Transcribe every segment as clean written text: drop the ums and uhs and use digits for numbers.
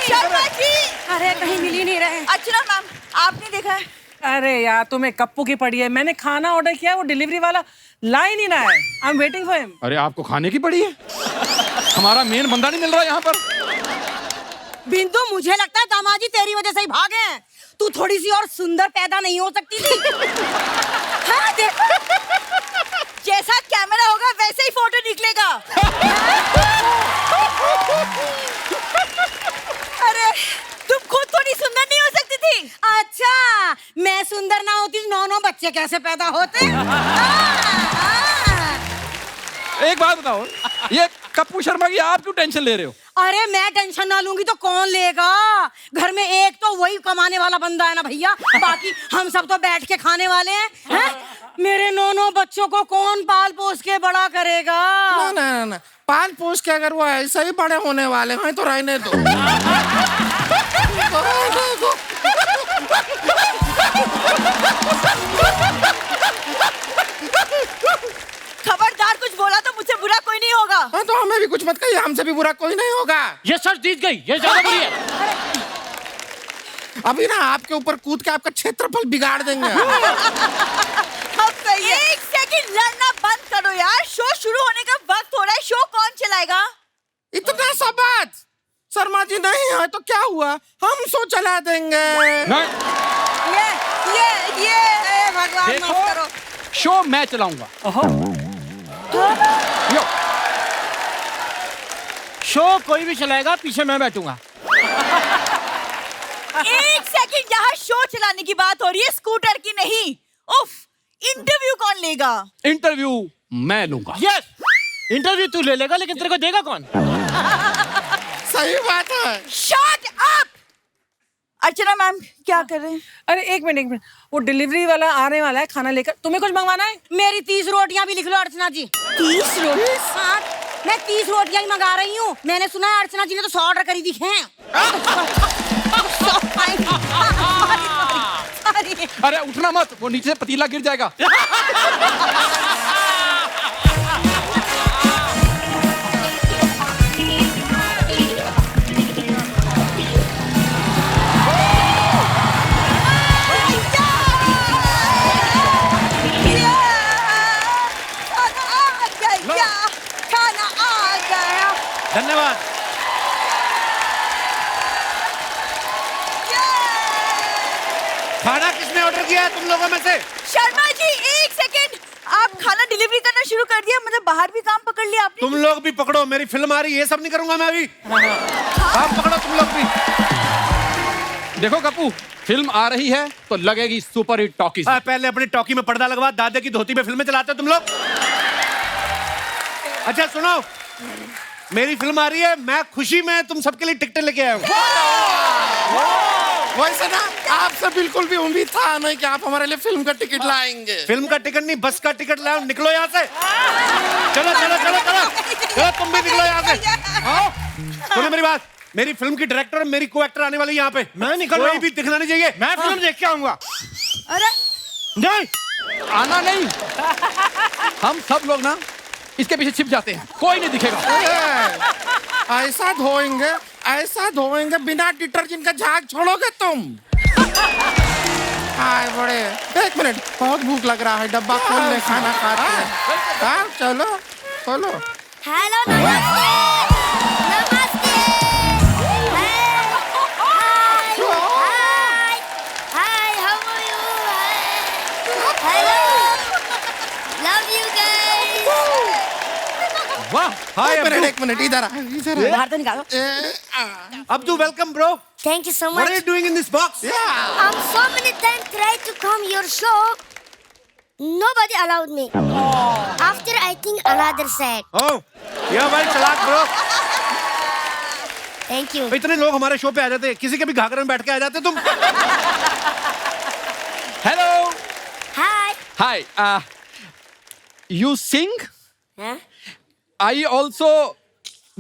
शर्मा जी। अरे कहीं मिल ही नहीं रहे। अर्चना मैम, आपने देखा है? अरे यार तुम्हें कप्पू की पड़ी है। मैंने खाना ऑर्डर किया, वो डिलीवरी वाला ला ही नहीं रहा है। I am waiting for him. अरे आपको खाने की पड़ी है? हमारा मेन बंदा नहीं मिल रहा यहाँ पर। बिंदु, मुझे लगता है दामाजी तेरी वजह से ही भागे हैं। तू थोड़ी सी और सुंदर पैदा नहीं हो सकती थी? हाँ देख, जैसा कैमरा होगा वैसे ही फोटो निकलेगा। अरे तुम खुद थोड़ी सुंदर नहीं हो सकती थी? अच्छा, मैं सुंदर ना होती तो 9 बच्चे कैसे पैदा होते? एक बात बताओ, ये कप्पू शर्मा की आप क्यों टेंशन ले रहे हो? अरे मैं टेंशन ना लूंगी तो कौन लेगा? घर में एक तो वही कमाने वाला बंदा है ना भैया, बाकी हम सब तो बैठ के खाने वाले हैं। मेरे 9 बच्चों को कौन पाल पोस के बड़ा करेगा? ना पाल पोस के अगर वो ऐसा ही बड़े होने वाले हैं तो रहने दो। खबरदार, कुछ बोला तो मुझसे बुरा कोई नहीं होगा। हाँ तो हमें भी कुछ मत कहिए, हमसे भी बुरा कोई नहीं होगा। ये सच जीत गई, ये ज्यादा बुरी है। अभी ना आपके ऊपर कूद के आपका क्षेत्रफल बिगाड़ देंगे। अब सही है। एक सेकंड लड़ना बंद करो यार, शो शुरू होने का वक्त हो रहा है। शो कौन चलाएगा? इतना सा बात, शर्मा जी नहीं है तो क्या हुआ, हम शो चला देंगे। नहीं, ये भगवान माफ करो। शो मैं चलाऊंगा। यो, शो कोई भी चलाएगा, पीछे मैं बैठूंगा। एक सेकंड, यहाँ शो चलाने की बात हो रही है, स्कूटर की नहीं। उफ, इंटरव्यू कौन लेगा? इंटरव्यू मैं लूंगा। यस, इंटरव्यू तू ले लेगा, लेकिन तेरे को देगा कौन? सही बात है। Shut up! अर्चना मैम क्या कर रहे हैं? अरे एक मिनट, वो डिलीवरी वाला आने वाला है खाना लेकर। तुम्हें कुछ मंगवाना है? मेरी 30 रोटियां भी लिख लो अर्चना जी। 30 रोटी? हाँ, मैं 30 रोटियां ही मंगा रही हूँ। मैंने सुना है अर्चना जी ने तो 100 ऑर्डर करी दी हैं। अरे उठना मत, वो नीचे से पतीला गिर जाएगा। खाना आ गया। धन्यवाद। खाना किसने ऑर्डर किया है तुम लोगों में से? शर्मा जी एक सेकंड, आप खाना डिलीवरी करना शुरू कर दिया? मतलब बाहर भी काम पकड़ लिया आपने? तुम लोग भी पकड़ो, मेरी फिल्म आ रही है, ये सब नहीं करूंगा मैं अभी। काम पकड़ो तुम लोग भी। देखो कप्पू, फिल्म आ रही है तो लगेगी सुपर हिट टॉकीज। पहले अपनी टॉकी में पर्दा लगवा, दादा की धोती में फिल्में चलाते हो तुम लोग। अच्छा सुनो, मेरी फिल्म आ रही है, मैं खुशी में तुम सबके लिए टिकटें लेके आया हूँ। वैसे ना आपसे बिल्कुल भी उम्मीद था नहीं कि आप हमारे लिए फिल्म का टिकट लाएंगे। फिल्म का टिकट नहीं, बस का टिकट लाओ, निकलो यहाँ से। चलो चलो चलो चलो चलो, तुम भी निकलो यहाँ से। आओ, सुनो मेरी बात, मेरी फिल्म की डायरेक्टर और मेरी को एक्टर आने वाली यहाँ पे। मैं निकल रहा हूँ। कोई भी दिखना नहीं चाहिए, मैं फिल्म देख के आऊंगा। अरे नहीं, आना नहीं, हम सब लोग ना इसके पीछे छिप जाते हैं, कोई नहीं दिखेगा। ऐसा धोएंगे बिना डिटर्जेंट का झाग छोड़ोगे तुम। हाय बड़े, एक मिनट, बहुत भूख लग रहा है, डब्बा खोल ले, खाना खाते हैं। हाँ चलो खोलो। हेलो नमस्ते, नमस्ते, hi, how are you? Hello, love you guys. वाह, हाय एक मिनट इधर आ, इधर आ। बाहर तो निकालो। Abdu, welcome bro. Thank you so What are you much. doing in this box? So many times tried to come your show. Nobody allowed me. After I think another said. Oh, yeah भाई चालाक bro. Thank you. इतने लोग हमारे show पे आ जाते हैं, किसी के भी घाघरे में बैठ के आ जाते तुम। Hello. Hi. Hi, you sing? Huh? I also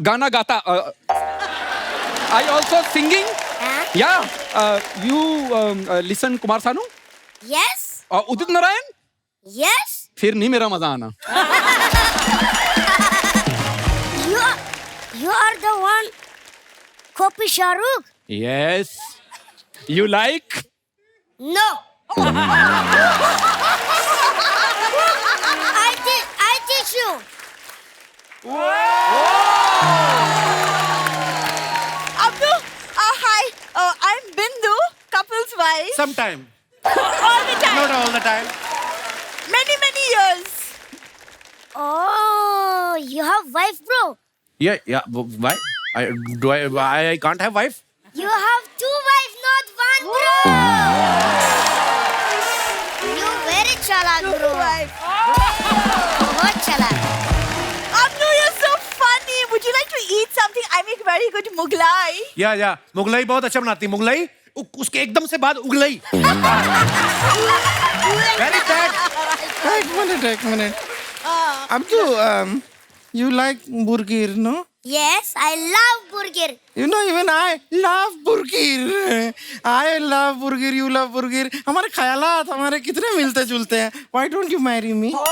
गाना गाता। I also singing. Huh? या you listen Kumar Sanu Yes. और उदित नारायण। Yes. फिर नहीं मेरा मजा आना। You You are the one. Copy Shahrukh? Yes. You like? No. I teach you. Abdu, hi. I'm Bindu, couple's wife. Sometime. All the time. Not all the time. Many years. Oh, you have wife, bro. Yeah. Why? I can't have wife? You have two wives, not one, bro. You very chalak, bro. Wife. बहुत chalak. Abdu, you're so funny. Would you like to eat something? I make very good Mughlai. या मुगलाई बहुत अच्छा बनाती है मुगलाई उसके एकदम से बाद उगलाई वेरी बैड एक minute Abdu, you like burger, no? Yes, I love burger. You know, even I love burger. I love burger, you love burger. हमारे ख्यालात हमारे कितने मिलते जुलते हैं. Why don't you marry me? If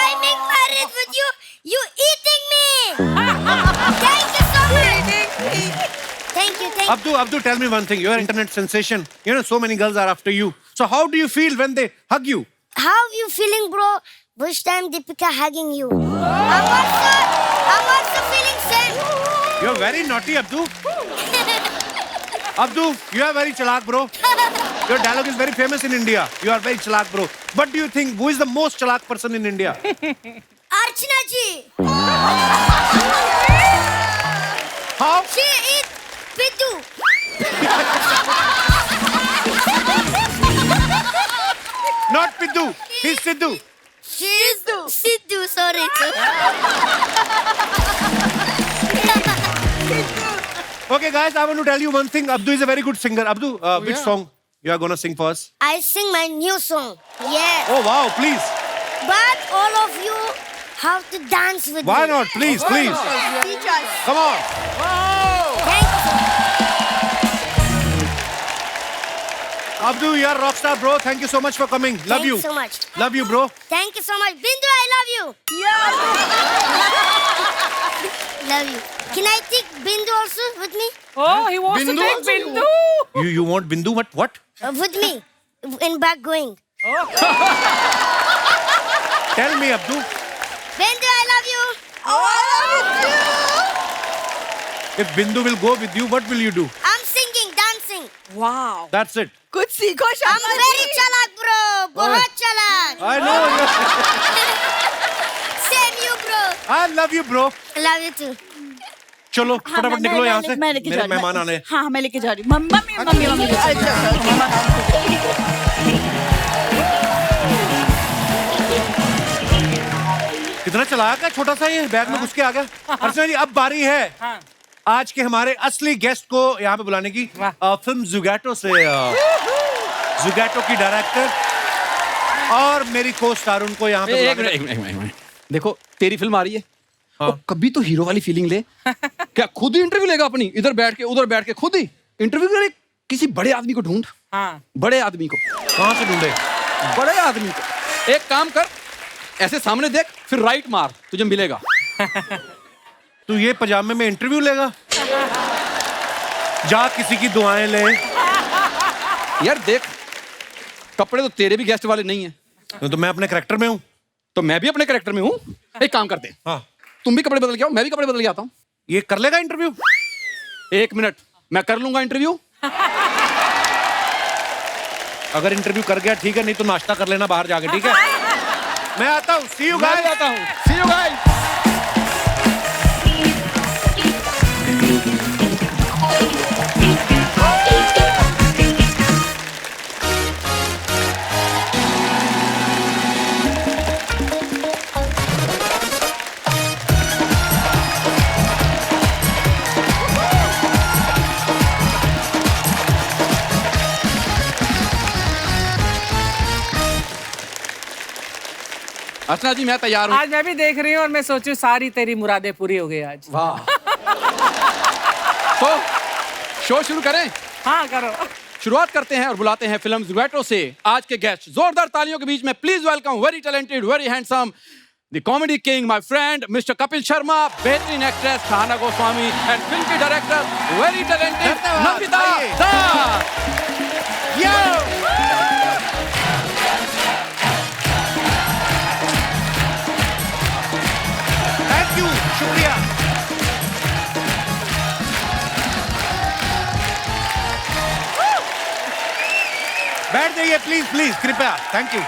I make marriage with you, you eating me. Thank you so much. Thank you. Abdu, tell me one thing. You're an internet sensation. You know, so many girls are after you. So how do you feel when they hug you? How you feeling, bro? Which time Deepika hugging you? I'm also feeling same. You're very naughty, Abdu. Abdu, you are very chalak, bro. Your dialogue is very famous in India. You are very chalak, bro. What do you think? Who is the most chalak person in India? Archana ji. How? She eat Pitu. Not Piddu. He's Sidhu. She's Sidhu. Sorry. Okay, guys, I want to tell you one thing. Abdu is a very good singer. Abdu, which yeah. song you are gonna sing for us? I sing my new song. Yes. Oh, wow, please. But all of you have to dance with Why me. not? Please, please. Teach us. Come on. Thank you. Abdu, you are a rock star, bro. Thank you so much for coming. Love Thank you. you so much. Love you, bro. Thank you so much. Bindu, I love you. Yeah. Love you. Can I take Bindu also with me? Oh, he wants Bindu to take also? Bindu. You want Bindu? What? With me. In back going. Tell me, Abdu. Bindu, I love you. Oh, I love you too. If Bindu will go with you, what will you do? I'm singing, dancing. Wow. That's it. Kuch seekho, I'm Sharma very ji. chalak, bro. बहुत chalak. I know. Same you, bro. I love you, bro. Love you too. चलो फटाफट निकलो यहाँ से. मैं लेके जा मेरे रही हूँ. मेहमान आने. हाँ, मैं लेके जा रही हूँ. मम्मी. अच्छा. कितना चलाक है छोटा सा ये बैग में घुस के आ गया. अर्चना जी अब बारी है आज के हमारे असली गेस्ट को यहाँ पे बुलाने की. फिल्म जुगैटो से जुगैटो की डायरेक्टर और मेरी को स्टार उनको यहाँ पे एक मिनट देखो तेरी फिल्म आ रही है और कभी तो हीरो वाली फीलिंग ले. क्या खुद ही इंटरव्यू लेगा अपनी इधर बैठ के उधर बैठ के खुद ही इंटरव्यू करे. किसी बड़े आदमी को ढूंढ. हाँ. बड़े आदमी को. कहाँ से ढूंढे? बड़े आदमी को. एक काम कर ऐसे सामने देख फिर राइट मार तुझे मिलेगा. तू ये पजामे में इंटरव्यू लेगा? जा किसी की दुआएं ले. यार देख कपड़े तो तेरे भी गेस्ट वाले नहीं है. तो मैं अपने करैक्टर में हूँ. तो मैं भी अपने कैरेक्टर में हूँ. एक काम करते हैं हाँ. तुम भी कपड़े बदल के आओ मैं भी कपड़े बदल के आता हूँ. ये कर लेगा इंटरव्यू? एक मिनट मैं कर लूंगा इंटरव्यू. अगर इंटरव्यू कर गया ठीक है नहीं तो नाश्ता कर लेना बाहर जाके. ठीक है मैं आता हूँ. सी यू मैं गाइस. भी आता हूँ. सी यू गाइस. अर्चना जी मैं तैयार हूँ. आज मैं भी देख रही हूँ और मैं सोचूं सारी तेरी मुरादें पूरी हो गई आज. वाह. तो शो शुरू करें. हाँ करो. शुरुआत करते हैं और बुलाते हैं फिल्म जुगैटो से आज के गेस्ट. जोरदार तालियों के बीच में please welcome very talented very handsome the comedy king my friend mister Kapil Sharma, बेहतरीन actress Sahana Goswami and film की director very talented Namita Das. Thank you, शुक्रिया। बैठ जाइए प्लीज प्लीज, कृपया। Thank you.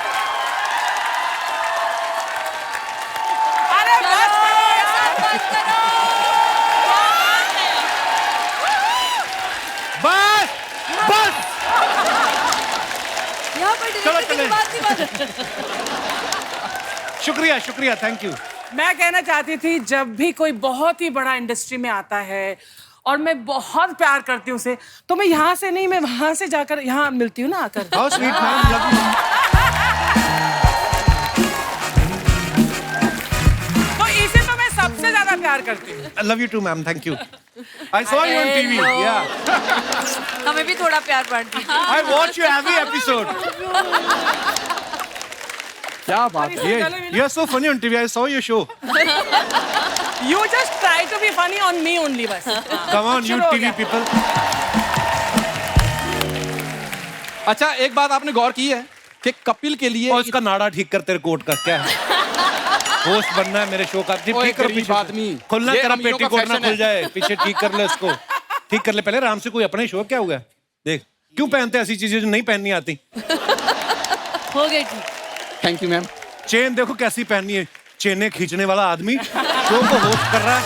अरे बस बस बस, यहाँ पर चलो, director की चले। बात नहीं बात। शुक्रिया शुक्रिया, थैंक यू। मैं कहना चाहती थी, जब भी कोई बहुत ही बड़ा इंडस्ट्री में आता है और मैं बहुत प्यार करती हूँ उसे, तो मैं यहाँ से नहीं, मैं वहां से जाकर यहाँ मिलती हूँ ना आकर। How sweet ma'am, love you. तो इसे तो मैं सबसे ज्यादा प्यार करती हूँ। I love you too, ma'am. Thank you. I saw you on TV. Yeah. हमें भी थोड़ा प्यार बांट दीजिए। I watch you every episode. क्या बात है। You are so funny on TV. I saw your show. You just try to be funny on me only बस। Come on, you शुरू हो TV गया। people. अच्छा, एक बात आपने गौर की है कि कपिल के लिए और उसका नाड़ा ठीक कर तेरे कोट का क्या है? होस्ट बनना है मेरे शो का। ठीक ओए, कर गरीब पीछे से। आदमी। खुलना ये तेरा अमीरों पेटी का कोट ना fashion है। खुल जाए। पीछे ठीक कर ले इसको। ठीक कर ले पहले आराम से। कोई अपने शो क्या हुआ? देख क्यों पहनते ऐसी चीजें जो नहीं पहननी आती? हो गई ठीक। Thank you ma'am. चेन देखो कैसी पहननी है। चेनें खींचने वाला आदमी शो को होस्ट कर रहा है।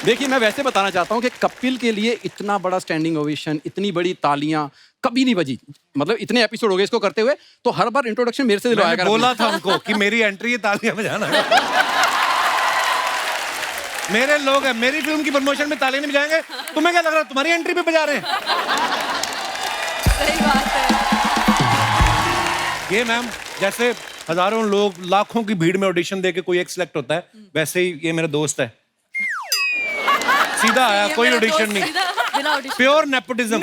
देखिए, मैं वैसे बताना चाहता हूँ कि कपिल के लिए इतना बड़ा स्टैंडिंग ओवेशन, इतनी बड़ी तालियां कभी नहीं बजी। मतलब इतने एपिसोड हो गए इसको करते हुए, तो हर बार इंट्रोडक्शन मेरे से दिलवाया मैंने कर। बोला था उनको कि मेरी एंट्री है, तालियां बजाना है। मेरे लोग हैं, मेरी फिल्म की प्रमोशन में तालियां नहीं बजाएंगे। तुम्हें क्या लग रहा है तुम्हारी एंट्री पे बजा रहे हैं? सही बात है। ये मैम, जैसे हजारों लोग लाखों की भीड़ में ऑडिशन देके कोई एक सिलेक्ट होता है, वैसे ही ये मेरा दोस्त है। सीधा आया, ये कोई मेरा ऑडिशन दोस्त नहीं, सीधा बिना audition। Pure nepotism.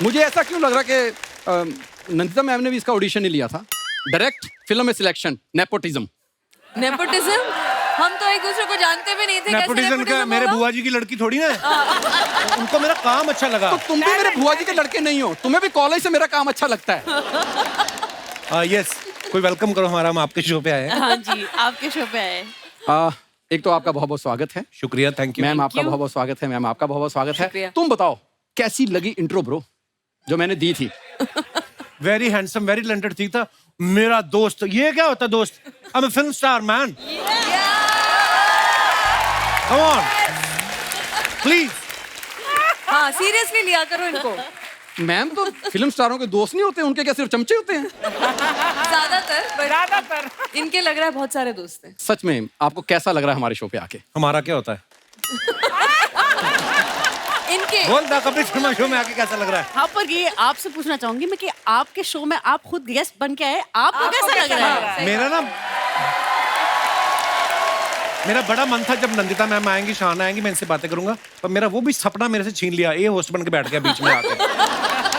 मुझे ऐसा क्यों लग रहा कि नंदिता मैम ने भी इसका ऑडिशन नहीं लिया था? डायरेक्ट फिल्म में सिलेक्शन, नेपोटिज्म। नेपोटिज्म? हम तो एक दूसरे को जानते भी नहीं थे। कैसे नेपोटिज्म का nepotism मेरे होगा? बुआ जी की लड़की थोड़ी ना है। उनको मेरा काम अच्छा लगा। तो तुम भी मेरे बुआ जी के लड़के नहीं हो, तुम्हें भी कॉलेज से मेरा काम अच्छा लगता है। यस, कोई वेलकम करो हमारा, हम आपके शो पे आए हैं। हाँ जी, आपके शो पे आए। एक तो आपका बहुत बहुत स्वागत है। शुक्रिया, थैंक यू मैम आपका बहुत बहुत स्वागत है। मैम आपका बहुत बहुत स्वागत है। शुक्रिया। तुम बताओ कैसी लगी इंट्रो ब्रो जो मैंने दी थी? वेरी हैंडसम, वेरी टैलेंटेड ठीक था। मेरा दोस्त, ये क्या होता है दोस्त? I am film star man. Come on please. हाँ, सीरियसली लिया करो इनको। मैम तो फिल्म स्टारों के दोस्त नहीं होते, उनके क्या सिर्फ चमचे होते हैं? ज्यादातर इनके लग रहा है बहुत सारे दोस्त हैं। सच में आपको कैसा लग रहा है हमारे शो पे आके? हमारा क्या होता है? इनके बोल दा, कपिल शर्मा शो में आके कैसा लग रहा है? हाँ, पर ये आपसे पूछना चाहूंगी मैं कि आपके शो में आप खुद गेस्ट बन के आए, आपको कैसा लग रहा है? मेरा बड़ा मन था जब नंदिता मैम आएंगी, शाना आएंगी, मैं इनसे बातें करूंगा, पर मेरा वो भी सपना मेरे से छीन लिया। ये होस्ट बन के बैठ गया बीच में आके।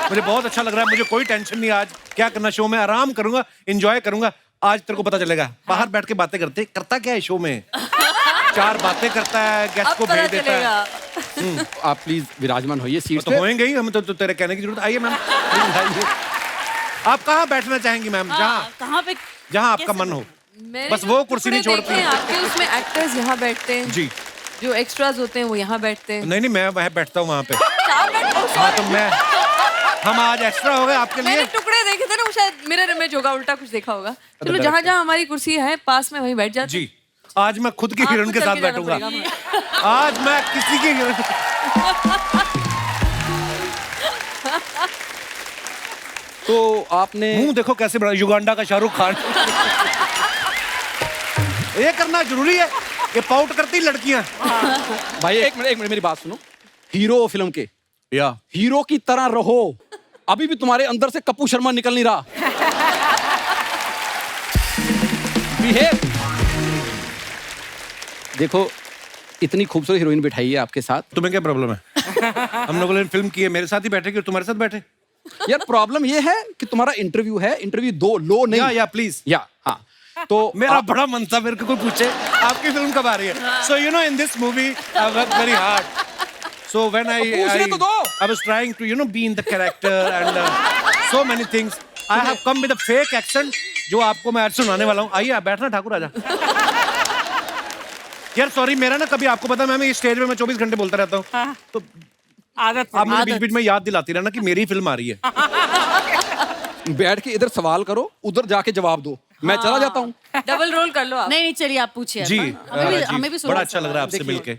मुझे बहुत अच्छा लग रहा है। मुझे कोई टेंशन नहीं। आज क्या करना, शो में आराम करूंगा, एंजॉय करूंगा। आज तेरे को पता चलेगा। बाहर बैठ के बातें करता क्या है शो में? 4 बातें करता है, गेस्ट अब को पता भेज देता है। चलेगा। आप प्लीज विराजमान होइए सीट तो पे। होएंगे ही, हमें तो तेरे कहने की जरूरत। आइए मैम, प्लीज आइए। आप कहाँ बैठना चाहेंगी मैम? कहाँ पे? जहाँ आपका मन हो। मैंने बस जो वो कुर्सी नहीं टुकड़े छोड़ती। देखे हैं आपके, उसमें एक्टर्स यहाँ बैठते हैं। जी जो एक्स्ट्राज होते हैं वो यहाँ बैठते हैं। नहीं, मैं वहाँ बैठता हूँ वहाँ पे। 4 बैठ। oh, हाँ sorry। तो हम आज एक्स्ट्रा हो गए आपके मैंने लिए। टुकड़े देखे थे ना, वो शायद मिरर इमेज होगा, उल्टा कुछ देखा होगा। चलो, direct जहाँ जहाँ हमारी कुर्सी है पास में वहीं बैठ जाते। जी, आज मैं खुद की हीरोइन के चल साथ के जाना बैठूंगा। पड़ेगा। आज मैं किसी की हीरोइन। तो आपने मुंह देखो कैसे बड़ा, युगांडा का शाहरुख खान। ये करना जरूरी है। ये पाउट करती लड़कियां। भाई एक मिनट मेरी बात सुनो। हीरो फिल्म के या हीरो की तरह रहो। अभी भी तुम्हारे अंदर से कप्पू शर्मा निकल नहीं रहा। Behave। देखो, इतनी खूबसूरत हीरोइन बिठाई है आपके साथ। तुम्हें क्या प्रॉब्लम है? हम लोगों ने फिल्म की है, मेरे साथ ही बैठे कि तुम्हारे साथ बैठे? यार प्रॉब्लम ये है कि तुम्हारा इंटरव्यू है, इंटरव्यू दो लो नहीं। या प्लीज। या हाँ, तो मेरा बड़ा मन था मेरे को कोई पूछे आपकी फिल्म कब आ रही है. So you know in this movie I worked very hard. So when पूछने तो दो. I was trying to be in the character and so many things. I have come with a fake accent जो आपको मैं आज सुनाने वाला हूँ. आइए आप बैठना ठाकुर आजा. यार सॉरी मेरा ना कभी आपको पता मैं स्टेज पे मैं 24 घंटे बोलता रहता हूँ. तो आदत आप मुझे बीच बीच में याद दिलाती रहना कि मेरी फिल्म आ रही है. बैठ के इधर सवाल करो, उधर जाके जवाब दो. मैं चला जाता हूँ. डबल रोल कर लो आप. नहीं नहीं चलिए आप पूछिए. जी हमें भी बड़ा अच्छा लग रहा है आपसे मिलके.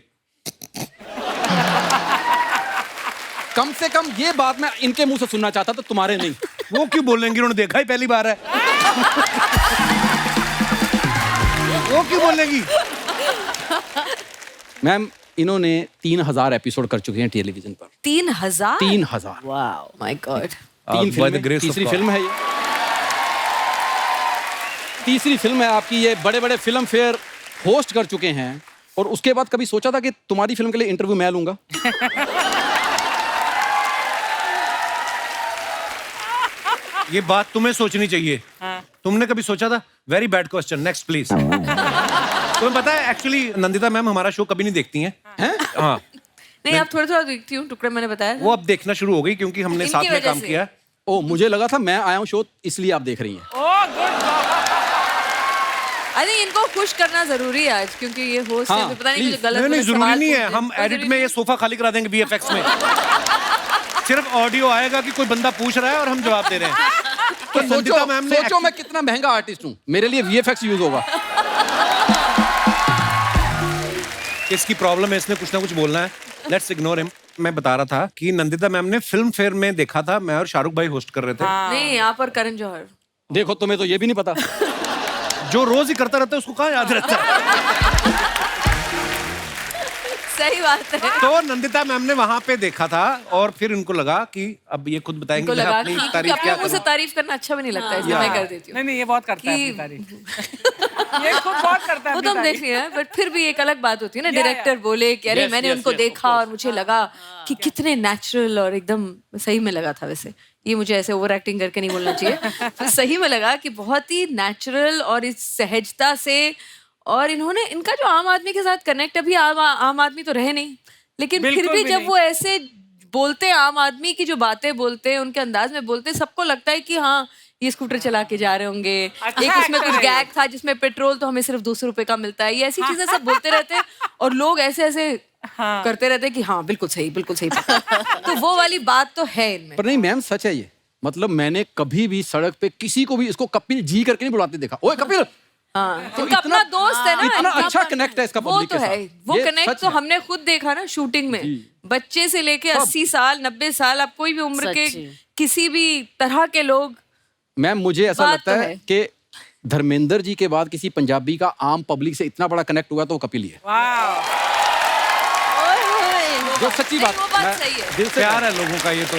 कम से कम ये बात मैं इनके मुंह से सुनना चाहता था, तुम्हारे नहीं. वो क्यों बोलेंगे, उन्होंने देखा ही पहली बार है. वो क्यों बोलेंगी. मैम इन्होंने 3000 एपिसोड कर चुके हैं टेलीविजन पर. 3000. 3000. Wow my God. 3 फिल्में, तीसरी फिल्म है ये. तीसरी फिल्म है आपकी ये. बड़े बड़े फिल्म फेयर होस्ट कर चुके हैं. और उसके बाद कभी सोचा था कि तुम्हारी फिल्म के लिए इंटरव्यू मैं लूंगा? ये बात तुम्हें सोचनी चाहिए. तुमने कभी सोचा था? Very bad question. Next please. तुम्हें पता है एक्चुअली नंदिता मैम हमारा शो कभी नहीं देखती हैं. हाँ नहीं आप थोड़ा थोड़ा देखती हूँ. टुकड़े मैंने बताया. वो अब देखना शुरू हो गई क्योंकि हमने साथ में काम किया. ओ मुझे लगा था मैं आया हूँ शो इसलिए आप देख रही हैं. आई थिंक इनको खुश करना जरूरी है आज क्योंकि ये होस्ट है. तो पता नहीं मुझे गलत नहीं जरूरी सवाल नहीं है. पूछ रहे हम हैं. एडिट में ये सोफा खाली करा देंगे VFX में. सिर्फ ऑडियो आएगा कि कोई बंदा पूछ रहा है और हम जवाब दे रहे हैं. तो सोचो मैं कितना महंगा आर्टिस्ट हूँ. मेरे लिए VFX यूज होगा. इसकी प्रॉब्लम है, इसने कुछ ना कुछ बोलना है. Let's ignore him. मैं बता रहा था कि नंदिता मैम ने फिल्म फेयर में देखा था, मैं और शाहरुख भाई होस्ट कर रहे थे. नहीं यहाँ पर करण जौहर. देखो तुम्हें तो ये भी नहीं पता. जो रोज ही करता रहता है उसको कहाँ याद रहता है. सही बात है. तो नंदिता मैम ने वहां पे देखा था और फिर उनको लगा कि अब ये खुद बताएंगे इनको मैं लगा अपनी कि तारीफ अपने क्या मुंह से करूं. तारीफ करना अच्छा भी नहीं लगता है इसलिए मैं कर देती हूँ. नहीं ये बहुत करता है कि- अपनी तारीफ. ये खुद बहुत करता है वो अपनी तो हम तारीफ. देख रहे हैं बट फिर भी एक अलग बात होती है ना. या, डायरेक्टर बोले कि अरे Yes, मैंने yes, उनको yes, देखा और मुझे लगा कि कितने नेचुरल और एकदम सही में लगा था. वैसे ये मुझे ऐसे ओवर एक्टिंग करके नहीं बोलना चाहिए. तो सही में लगा कि बहुत ही नेचुरल और इस सहजता से. और इन्होंने इनका जो आम आदमी के साथ कनेक्ट, अभी आम आदमी तो रहे नहीं लेकिन फिर बिल्कुल भी भी जब नहीं. वो ऐसे बोलते हैं, आम आदमी की जो बातें बोलते हैं उनके अंदाज में बोलते हैं, सबको लगता है कि हाँ ये स्कूटर चला के जा रहे होंगे. अच्छा एक उसमें actor कुछ है ये. गैग था जिसमें पेट्रोल तो हमें सिर्फ 200 रुपए का मिलता है. ये ऐसी चीजें सब बोलते रहते हैं और लोग ऐसे ऐसे करते रहते हैं कि हाँ बिल्कुल सही बिल्कुल सही. तो वो वाली बात तो है इनमें. पर नहीं मैम सच है ये. मतलब मैंने कभी भी सड़क पे किसी को भी इसको कपिल जी करके नहीं बुलाते देखा. ओए कपिल. हाँ इनका अपना दोस्त है ना. इतना इनका अच्छा अपना- connect है इसका वो public तो के है. साथ. वो ये कनेक्ट सच तो है. हमने खुद देखा ना शूटिंग में. बच्चे से लेके 80 साल 90 साल, आप कोई भी उम्र के सच्ची. किसी भी तरह के लोग. मैम मुझे ऐसा बात लगता तो है है. कि धर्मेंद्र जी के बाद किसी पंजाबी का आम पब्लिक से इतना बड़ा कनेक्ट हुआ तो वो कपिल ही है. वाह. जो सच्ची नहीं, बात वो बात मैं सही है. दिल से प्यार है लोगों का. ये तो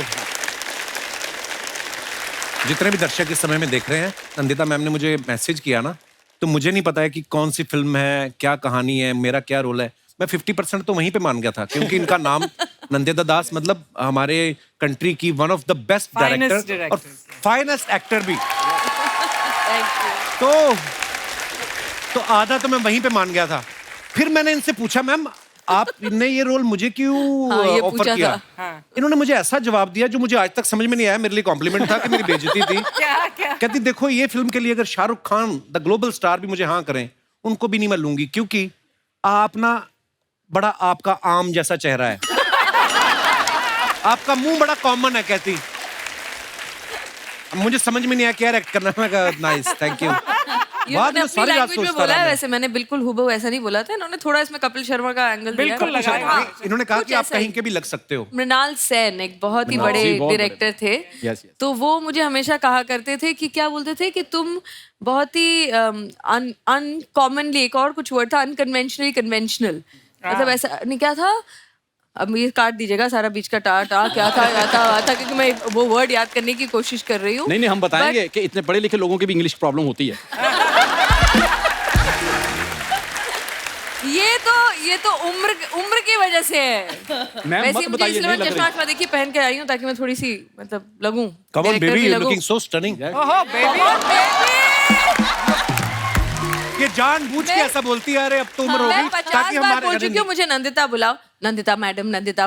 जितने भी दर्शक इस समय में देख रहे हैं, नंदिता मैम ने मुझे मैसेज किया ना, तो मुझे नहीं पता है कि कौन सी फिल्म है, क्या कहानी है, मेरा क्या रोल है. मैं 50% तो वहीं पे मान गया था क्योंकि इनका नाम नंदिता दास मतलब हमारे कंट्री की one of the best Finest director और directors. फाइनेस्ट एक्टर भी. तो आधा तो मैं वहीं पे मान गया था. फिर मैंने इनसे पूछा मैम आपने ये रोल मुझे क्यों हाँ, ये ऑफर पूछा किया. हाँ. इन्होंने मुझे ऐसा जवाब दिया जो मुझे आज तक समझ में नहीं आया. मेरे लिए कॉम्प्लीमेंट था कि मेरी बेइज्जती थी. कहती देखो ये फिल्म के लिए अगर Shahrukh Khan the global star भी मुझे हाँ करें, उनको भी नहीं मैं लूंगी क्योंकि आप ना बड़ा आपका आम जैसा चेहरा है. आपका मुंह बड़ा कॉमन है. कहती मुझे समझ में नहीं आया क्या एक्ट करना. मैं कहा नाइस थैंक यू. ये बाद मैंने में अपनी सारी रात लैंग्वेज में सोचता बोला रहा है. मैं. वैसे मैंने बिल्कुल हूबहू ऐसा नहीं बोला था. इन्होंने थोड़ा इसमें कपिल शर्मा का एंगल दिया. बिल्कुल कपिल लगाया. शर्मा. नहीं, इन्होंने कहा कुछ कि आप ऐसा ही. कहीं के भी लग सकते हो. मृणाल सेन एक बहुत ही मृणाल बड़े जी, बहुत बड़े. डायरेक्टर थे. Yes, yes. तो वो मुझे हमेशा कहा करते थे कि क्या बोलते थे कि तुम बहुत ही अनकॉमनली, एक और कुछ वर्ड था, अनकन्वेंशनली कन्वेंशनल. मतलब ऐसा नहीं, क्या था, अब ये काट दीजिएगा सारा बीच का टा क्या था क्योंकि मैं वो वर्ड याद करने की कोशिश कर रही हूँ. नहीं हम बताएंगे कि इतने पढ़े लिखे लोगों की भी इंग्लिश प्रॉब्लम होती है. ये तो उम्र की वजह से है. मैम वैसे मत ही मुझे बताइए, इसलिए नहीं मैं लग चश्मा रही. वश्मा देखिए पहन के आई हूँ ताकि मैं थोड़ी सी मतलब लगूं. Come on director baby, भी you're लगूं. looking so stunning. ओहो बेबी. ये जानबूझ के मैं- ऐसा बोलती है, अरे अब तो उम्र मैं होगी 50 बार बोल चुकी हूँ मुझे नंदिता बुलाओ, नंदिता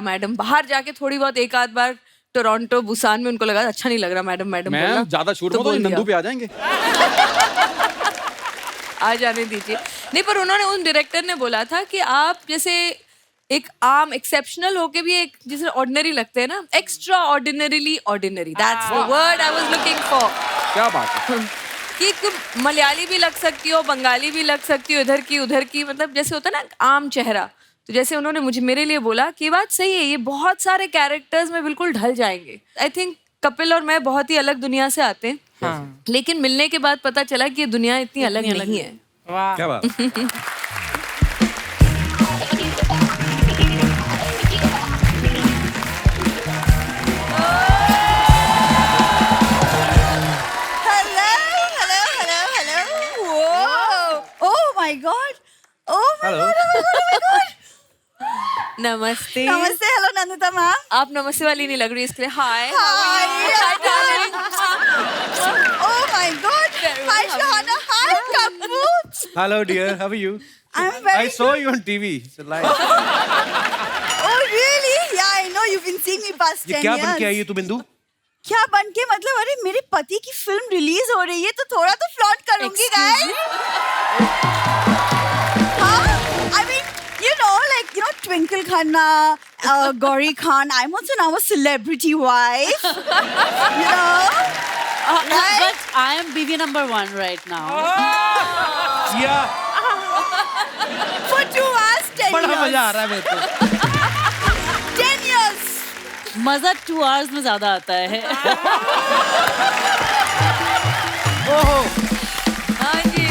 मैडम। बाहर जाके थोड़ी बहुत एक आध बार टोरंटो बुसान में उनको लगा अच्छा नहीं लग रहा मैडम बोलना, मैं ज्यादा शूर में तो बोल नंदू पे दिया। आ जाएंगे। आ जाने दीजिए। नहीं, पर उन्होंने उन डायरेक्टर ने बोला था कि आप जैसे एक आम एक्सेप्शनल होके भी एक जैसे ऑर्डिनरी लगते हैं ना, extra ordinarily ordinary, that's the word I was looking for. क्या बात है। कि तुम मलयाली भी लग सकती हो, बंगाली भी लग सकती हो, इधर की उधर की, मतलब जैसे होता है ना आम चेहरा, तो जैसे उन्होंने मुझे मेरे लिए बोला कि बात सही है, ये बहुत सारे कैरेक्टर्स में बिल्कुल ढल जाएंगे। आई थिंक कपिल और मैं बहुत ही अलग दुनिया से आते हैं, लेकिन मिलने के बाद पता चला कि ये दुनिया इतनी अलग नहीं है। वाह। क्या बात। Hello. Oh my god. Hello. नमस्ते। नमस्ते। Hello Nandita ma'am. आप नमस्ते वाली नहीं लग रही, इसके लिए hi. Oh my god. Hi Shahana. Hi Kappu. Hello dear, how are you? I'm very I saw you on TV. It's live. Oh really? Yeah, I know you've been seeing me past 10 ये क्या years. बन के आई है तू बिंदु? क्या बन के मतलब, अरे मेरे पति की फिल्म रिलीज हो रही है तो थोड़ा तो फ्लॉन्ट करूंगी गाइस। हाँ, I mean, you know, Twinkle Khanna, Gauri Khan. I'm also now a celebrity wife. You know. Right? But I am BV number 1 right now. Yeah. For 2 hours, 10 बड़ा years. मजा आ रहा है मेरे को। 10 years. मजा 2 hours में ज्यादा आता है। ओहो। हाँ जी।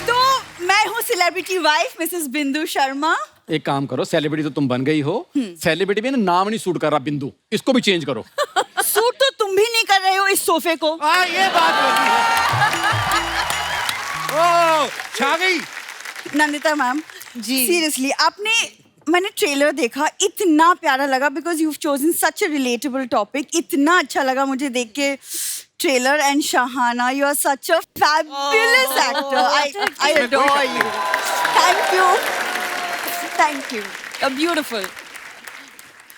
तो मैं हूँ सेलिब्रिटी वाइफ मिसेस बिंदु शर्मा। एक काम करो, सेलिब्रिटी तो तुम बन गई हो, सेलिब्रिटी में ना नाम नहीं सूट कर रहा बिंदु, इसको भी चेंज करो। सूट तो तुम भी नहीं कर रहे हो इस सोफे को। हाँ, ये बात होती है। ओह, छा गई। नंदिता मैम जी, सीरियसली मैंने ट्रेलर देखा, इतना प्यारा लगा because you chosen such a relatable topic. इतना अच्छा लगा मुझे देख के trailer. And Shahana, you are such a fabulous actor. I adore you. Thank you. Beautiful.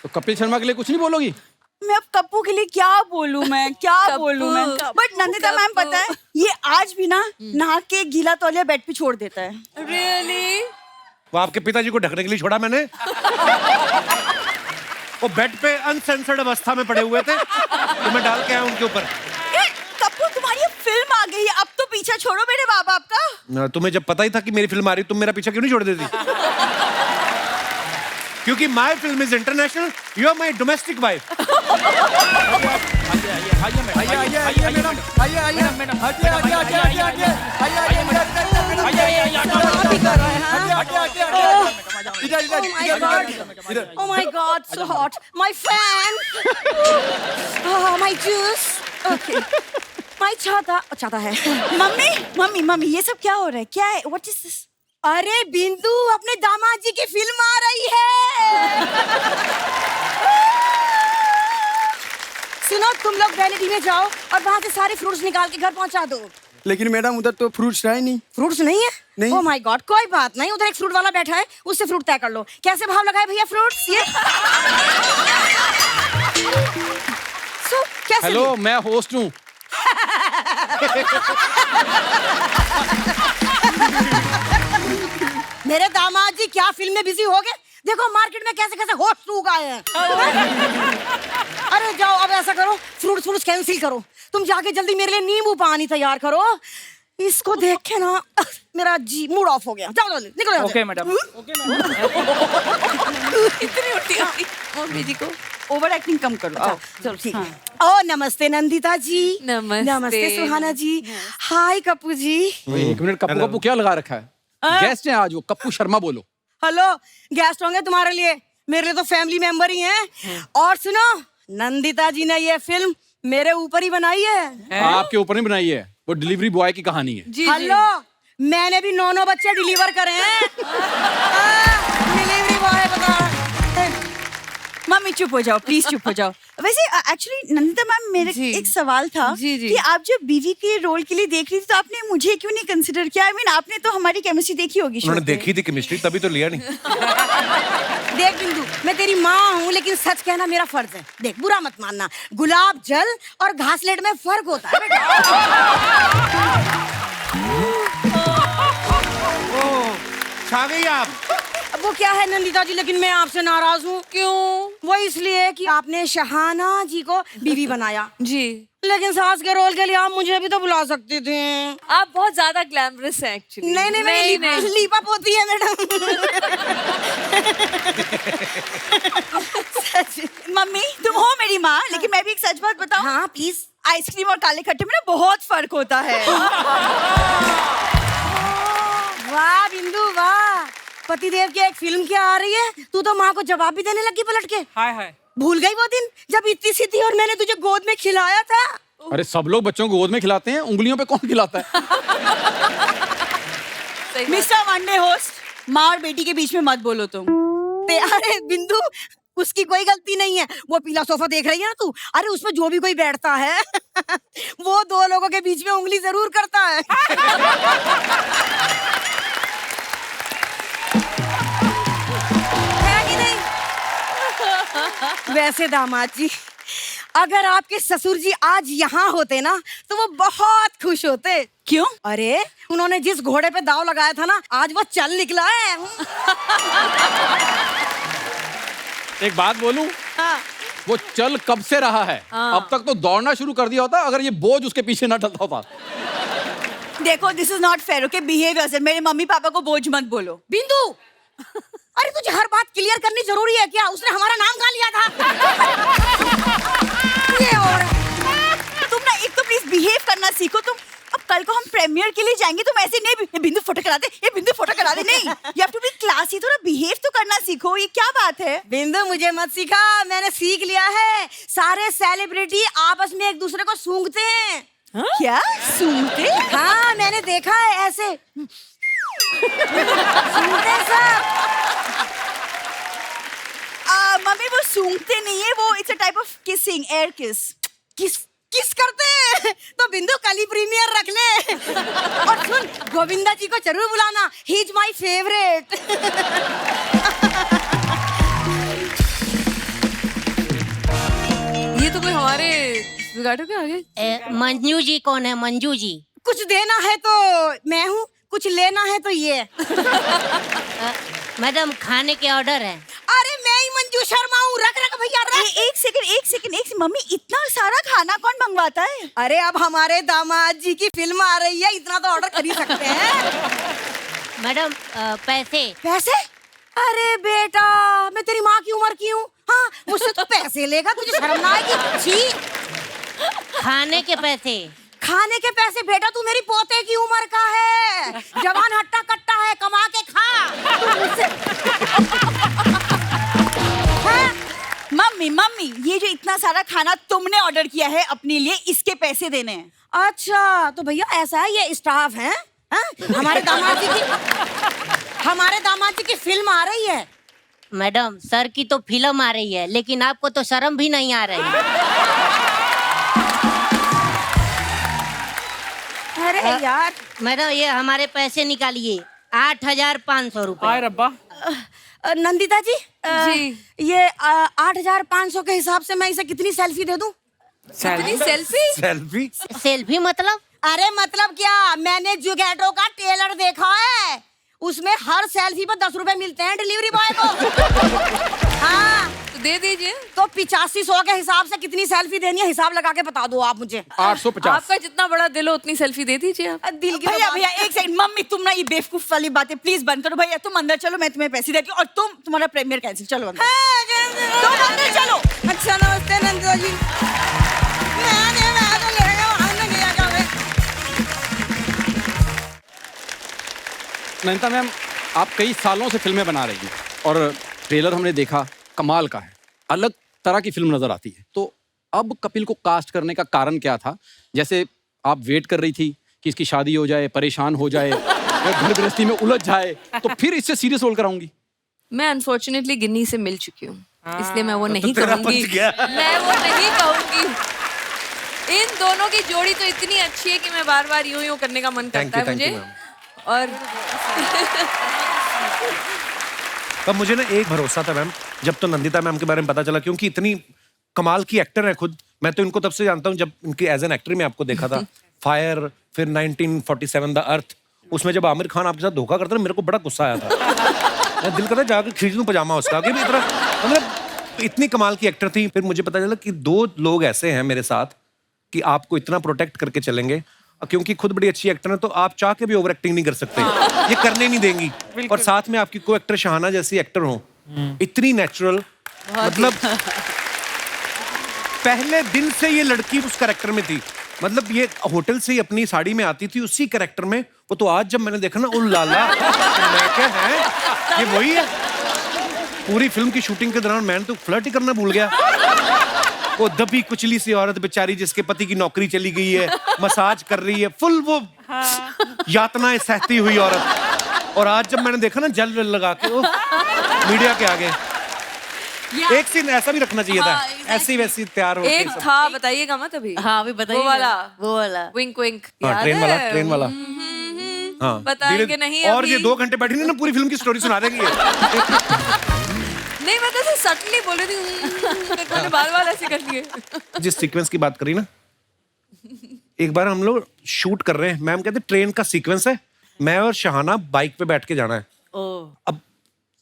तो कपिल शर्मा के लिए कुछ नहीं बोलोगी? मैं अब कप्पू के लिए क्या बोलूं मैं, क्या बोलूं मैं। बट नंदिता मैम पता है, ये आज भी ना नहा के गीला तौलिया बेड पे छोड़ देता है। रियली? वो आपके पिताजी को ढकने के लिए छोड़ा मैंने। वो बेड पे अनसेंसर्ड अवस्था में पड़े हुए थे, तो मैं डाल के आया उनके ऊपर। कप्पू, तुम्हारी फिल्म आ गई है, अब तो पीछा छोड़ो मेरे माँ बाप का। तुम्हें जब पता ही था कि मेरी फिल्म आ रही, तुम मेरा पीछा क्यों नहीं छोड़ देती? क्योंकि my film is international, you are my domestic wife. Oh my God, so hot. My fan. Oh, my juice. Okay. My छाता है. मम्मी ये सब क्या हो रहा है? क्या है? What is this? अरे बिंदु, अपने दामाद जी की फिल्म आ रही है। सुनो, तुम लोग वैनिटी में जाओ और वहाँ से सारे फ्रूट्स निकाल के घर पहुँचा दो। लेकिन मैडम उधर तो फ्रूट्स है नहीं। फ्रूट्स नहीं है? नहीं। ओह माय गॉड, कोई बात नहीं, उधर एक फ्रूट वाला बैठा है, उससे फ्रूट तय कर लो। कैसे भाव लगाए भैया फ्रूट्स ये? सो कैसे? हेलो, मैं होस्ट हूँ। मेरे दामाद जी क्या फिल्म में बिजी हो गए? देखो मार्केट में कैसे कैसे होस्ट लोग आए हैं। अरे जाओ, अब ऐसा करो, फ्रूट्स कैंसिल करो, तुम जाके जल्दी मेरे लिए नींबू पानी तैयार करो। इसको देख के ना मेरा जी मूड ऑफ हो गया। जाओ जल्दी निकलो यहाँ से। Okay madam. इतनी उल्टी आ गई मम्मी जी को। ओवर एक्टिंग कम करो। आओ। चलो ठीक है। ओ नमस्ते नंदिता जी। नमस्ते। नमस्ते सुहाना जी। हाय कप्पू जी। एक मिनट, कप्पू क्या लगा रखा है? गेस्ट हैं आज, वो कप्पू शर्मा बोलो। हेलो, गेस्ट होंगे तुम्हारे लिए, मेरे लिए तो फैमिली मेंबर ही हैं। और सुनो, नंदिता जी ने ये फिल्म मेरे ऊपर ही बनाई है। आपके ऊपर नहीं बनाई है, वो डिलीवरी बॉय की कहानी है। जी हेलो, मैंने भी 9 बच्चे डिलीवर करे हैं। डिलीवरी बॉय बता। मम्मी चुप हो जाओ, प्लीज चुप हो जाओ। वैसे एक्चुअली नंदिता मैम मेरे जी। एक सवाल था जी, जी। कि आप जब बीवी के रोल के लिए देख रही थी तो आपने मुझे क्यों नहीं कंसिडर किया? आई मीन आपने तो हमारी केमिस्ट्री देखी होगी show उन्होंने पे। देखी थी केमिस्ट्री तभी तो लिया नहीं। देख बिंदु, मैं तेरी माँ हूँ लेकिन सच कहना मेरा फर्ज है। देख बुरा मत मानना, गुलाब जल और घासलेट में फर्क होता है बेटा। छा गई आप। अब वो क्या है नंदिता जी, लेकिन मैं आपसे नाराज हूँ। क्यों? वो इसलिए कि आपने शहाना जी को बीवी बनाया, जी, लेकिन सास के रोल के लिए आप मुझे भी तो बुला सकती थी। आप बहुत ज्यादा ग्लैमरस हैं एक्चुअली। नहीं नहीं, मैं लीपा पोती है मैडम। सच मम्मी तुम हो मेरी माँ, लेकिन मैं भी एक सच बात बताऊं? हाँ प्लीज। आइसक्रीम और काले खट्टे में ना बहुत फर्क होता है। वाह बिंदु वाह, पतिदेव की एक फिल्म क्या आ रही है, तू तो माँ को जवाब भी देने लगी पलट के। हाय हाय। भूल गई वो दिन जब इतनी सी थी और मैंने तुझे गोद में खिलाया था। अरे सब लोग बच्चों को गोद में खिलाते हैं, उंगलियों पे कौन खिलाता है? मिस्टर वनडे होस्ट, माँ और बेटी के बीच में मत बोलो तुम। अरे बिंदु, उसकी कोई गलती नहीं है। वो पीला सोफा देख रही है ना तू, अरे उसमें जो भी कोई बैठता है वो दो लोगों के बीच में उंगली जरूर करता है। है कि नहीं? वैसे दामाद जी, अगर आपके ससुर जी आज यहाँ होते ना तो वो बहुत खुश होते। क्यों? अरे उन्होंने जिस घोड़े पे दाव लगाया था ना, आज वो चल निकला है। एक बात बोलूं, हाँ। वो चल कब से रहा है? अब तक तो दौड़ना शुरू कर दिया होता अगर ये बोझ उसके पीछे ना डलता होता। देखो this is not fair, okay? Behave yourself. मेरे मम्मी पापा को बोझ मत बोलो। बिंदु, अरे तुझे हर बात क्लियर करनी जरूरी है क्या? उसने हमारा नाम कहाँ लिया था? ये और तुम ना एक तो प्लीज बिहेव करना सीखो तुम। अब कल को हम प्रीमियर के लिए जाएंगे, तुम ऐसे नहीं ये बिंदु फोटो करा दे, ये बिंदु फोटो करा दे, नहीं। You have to be classy, थोड़ा बिहेव तो करना सीखो। ये क्या बात है? बिंदु मुझे मत सिखा, मैंने सीख लिया है। सारे सेलिब्रिटी आपस में एक दूसरे को सूंघते हैं। क्या सूंघते? हाँ मैंने देखा है ऐसे सूंघते सब। मम्मी वो सूंघते नहीं है, वो it's a type of kissing, air किस। किस करते हैं? तो बिंदु कल ही प्रीमियर रख ले। और सुन, गोविंदा जी को जरूर बुलाना, ही इज माय फेवरेट। ये तो कोई हमारे बिगाड़ो के आगे। मंजू जी कौन है? मंजू जी कुछ देना है तो मैं हूँ, कुछ लेना है तो ये। मैडम खाने के ऑर्डर है। अरे मैं ही मंजू शर्मा हूँ, रख रख भैया रख। एक सेकंड, मम्मी इतना सारा खाना कौन मंगवाता है? अरे अब हमारे दामाद जी की फिल्म आ रही है, इतना तो ऑर्डर कर ही सकते हैं। मैडम पैसे। पैसे? अरे बेटा, मैं तेरी माँ की उम्र की हूँ? हाँ, मुझसे तो पैसे लेगा, तुझे शर्म ना आएगी? छी। खाने के पैसे। खाने के पैसे? बेटा तू मेरी पोते की उम्र का है, जवान हट्टा कट्टा है, कमा के खा। तू मुझसे मम्मी ये जो इतना सारा खाना तुमने ऑर्डर किया है अपने लिए, इसके पैसे देने हैं। अच्छा तो भैया ऐसा है, ये स्टाफ है? हमारे दामाद जी की फिल्म आ रही है। मैडम सर की तो फिल्म आ रही है, लेकिन आपको तो शर्म भी नहीं आ रही। अरे यार मैडम ये हमारे पैसे निकालिए, 8,500 रुपए। हाय रब्बा। नंदिता जी, जी। ये 8,500 के हिसाब से मैं इसे कितनी सेल्फी दे दूं? कितनी सेल्फी? सेल्फी? सेल्फी मतलब? अरे मतलब क्या, मैंने जुगैटो का टेलर देखा है, उसमें हर सेल्फी पर 10 रुपए मिलते हैं डिलीवरी बॉय को। हाँ तो दे दीजिए। तो 8500 के हिसाब से कितनी सेल्फी देनी है, हिसाब लगा के बता दो आप मुझे। 850। आपका जितना बड़ा दिल हो उतनी सेल्फी दे दीजिए आप। दिल की भैया एक सेकंड, मम्मी तुम ना ये बेवकूफ वाली बातें प्लीज बंद करो। भैया तुम अंदर चलो, मैं तुम्हें पैसे देती हूँ, और तुम्हारा प्रीमियर कैंसिल। चलो अंदर, तुम अंदर चलो। अच्छा नमस्ते नंदिता जी। नैनीता मैम, आप कई सालों से फिल्में बना रही हैं और ट्रेलर हमने देखा, कमाल का है, अलग तरह की फिल्म नजर आती है। तो अब कपिल को कास्ट करने का कारण क्या था? जैसे आप वेट कर रही थी कि इसकी शादी हो जाए, परेशान हो जाए, घर गृहस्थी में उलझ जाए, तो फिर इससे सीरियस रोल कराऊंगी। मैं अनफॉर्चुनेटली गिन्नी से मिल चुकी हूँ। इसलिए मैं वो नहीं तेरा कहूंगी, बच गया। मैं वो नहीं कहूंगी। इन दोनों की जोड़ी तो इतनी अच्छी है कि मैं बार बार यूं यूं करने का मन करता है thank you, मुझे। और पर मुझे ना एक भरोसा था मैम, जब तो नंदिता मैम के बारे में पता चला, क्योंकि इतनी कमाल की एक्टर है खुद। मैं तो इनको तब से जानता हूँ जब इनकी एज एन एक्टर में आपको देखा था। फायर, फिर 1947 द अर्थ, उसमें जब आमिर खान आपके साथ धोखा करता था मेरे को बड़ा गुस्सा आया था। मैं दिल करता जाकर खींच लूं पजामा उसका, कि इतना मतलब इतनी कमाल की एक्टर थी। फिर मुझे पता चला कि 2 लोग ऐसे हैं मेरे साथ कि आपको इतना प्रोटेक्ट करके चलेंगे, क्योंकि खुद बड़ी अच्छी एक्टर है तो आप चाह के भी ओवर एक्टिंग नहीं कर सकते, ये करने नहीं देंगी। और साथ में आपकी को एक्टर शहाना जैसी एक्टर हो, इतनी नेचुरल, मतलब पहले दिन से ये लड़की उस कैरेक्टर में थी। मतलब ये होटल से ही अपनी साड़ी में आती थी उसी कैरेक्टर में। वो तो आज जब मैंने देखा ना, उल लाला, मैं क्या है ये वही है। पूरी फिल्म की शूटिंग के दौरान मैंने तो फ्लर्ट ही करना भूल गया। वो दबी कुचली सी औरत बेचारी जिसके पति की नौकरी चली गई है, मसाज कर रही है, फुल वो यातनाएं सहती हुई औरत। और आज जब मैंने देखा ना जल लगा के वो मीडिया के आगे, एक सीन ऐसा भी रखना चाहिए था, ऐसी वैसी तैयार होके एक सब। था, बताइएगा मत अभी। हाँ अभी बताइए। वो वाला विंक विंक, हाँ, ट्रेन वाला, ट्रेन वाला। हाँ, बताएंगे धीरे- नहीं और अभी। ये 2 घंटे बैठी ना पूरी फिल्म की स्टोरी सुना देंगे ये। नहीं, मैं तो ऐसे सटली बोल रही थी, मैंने बाल ऐसे कर लिए। जिस सीक्वेंस की बात करी ना, एक बार हम लोग शूट कर रहे हैं, मैम कहते ट्रेन का सीक्वेंस है, मैं और शहाना बाइक पे बैठ के जाना है। अब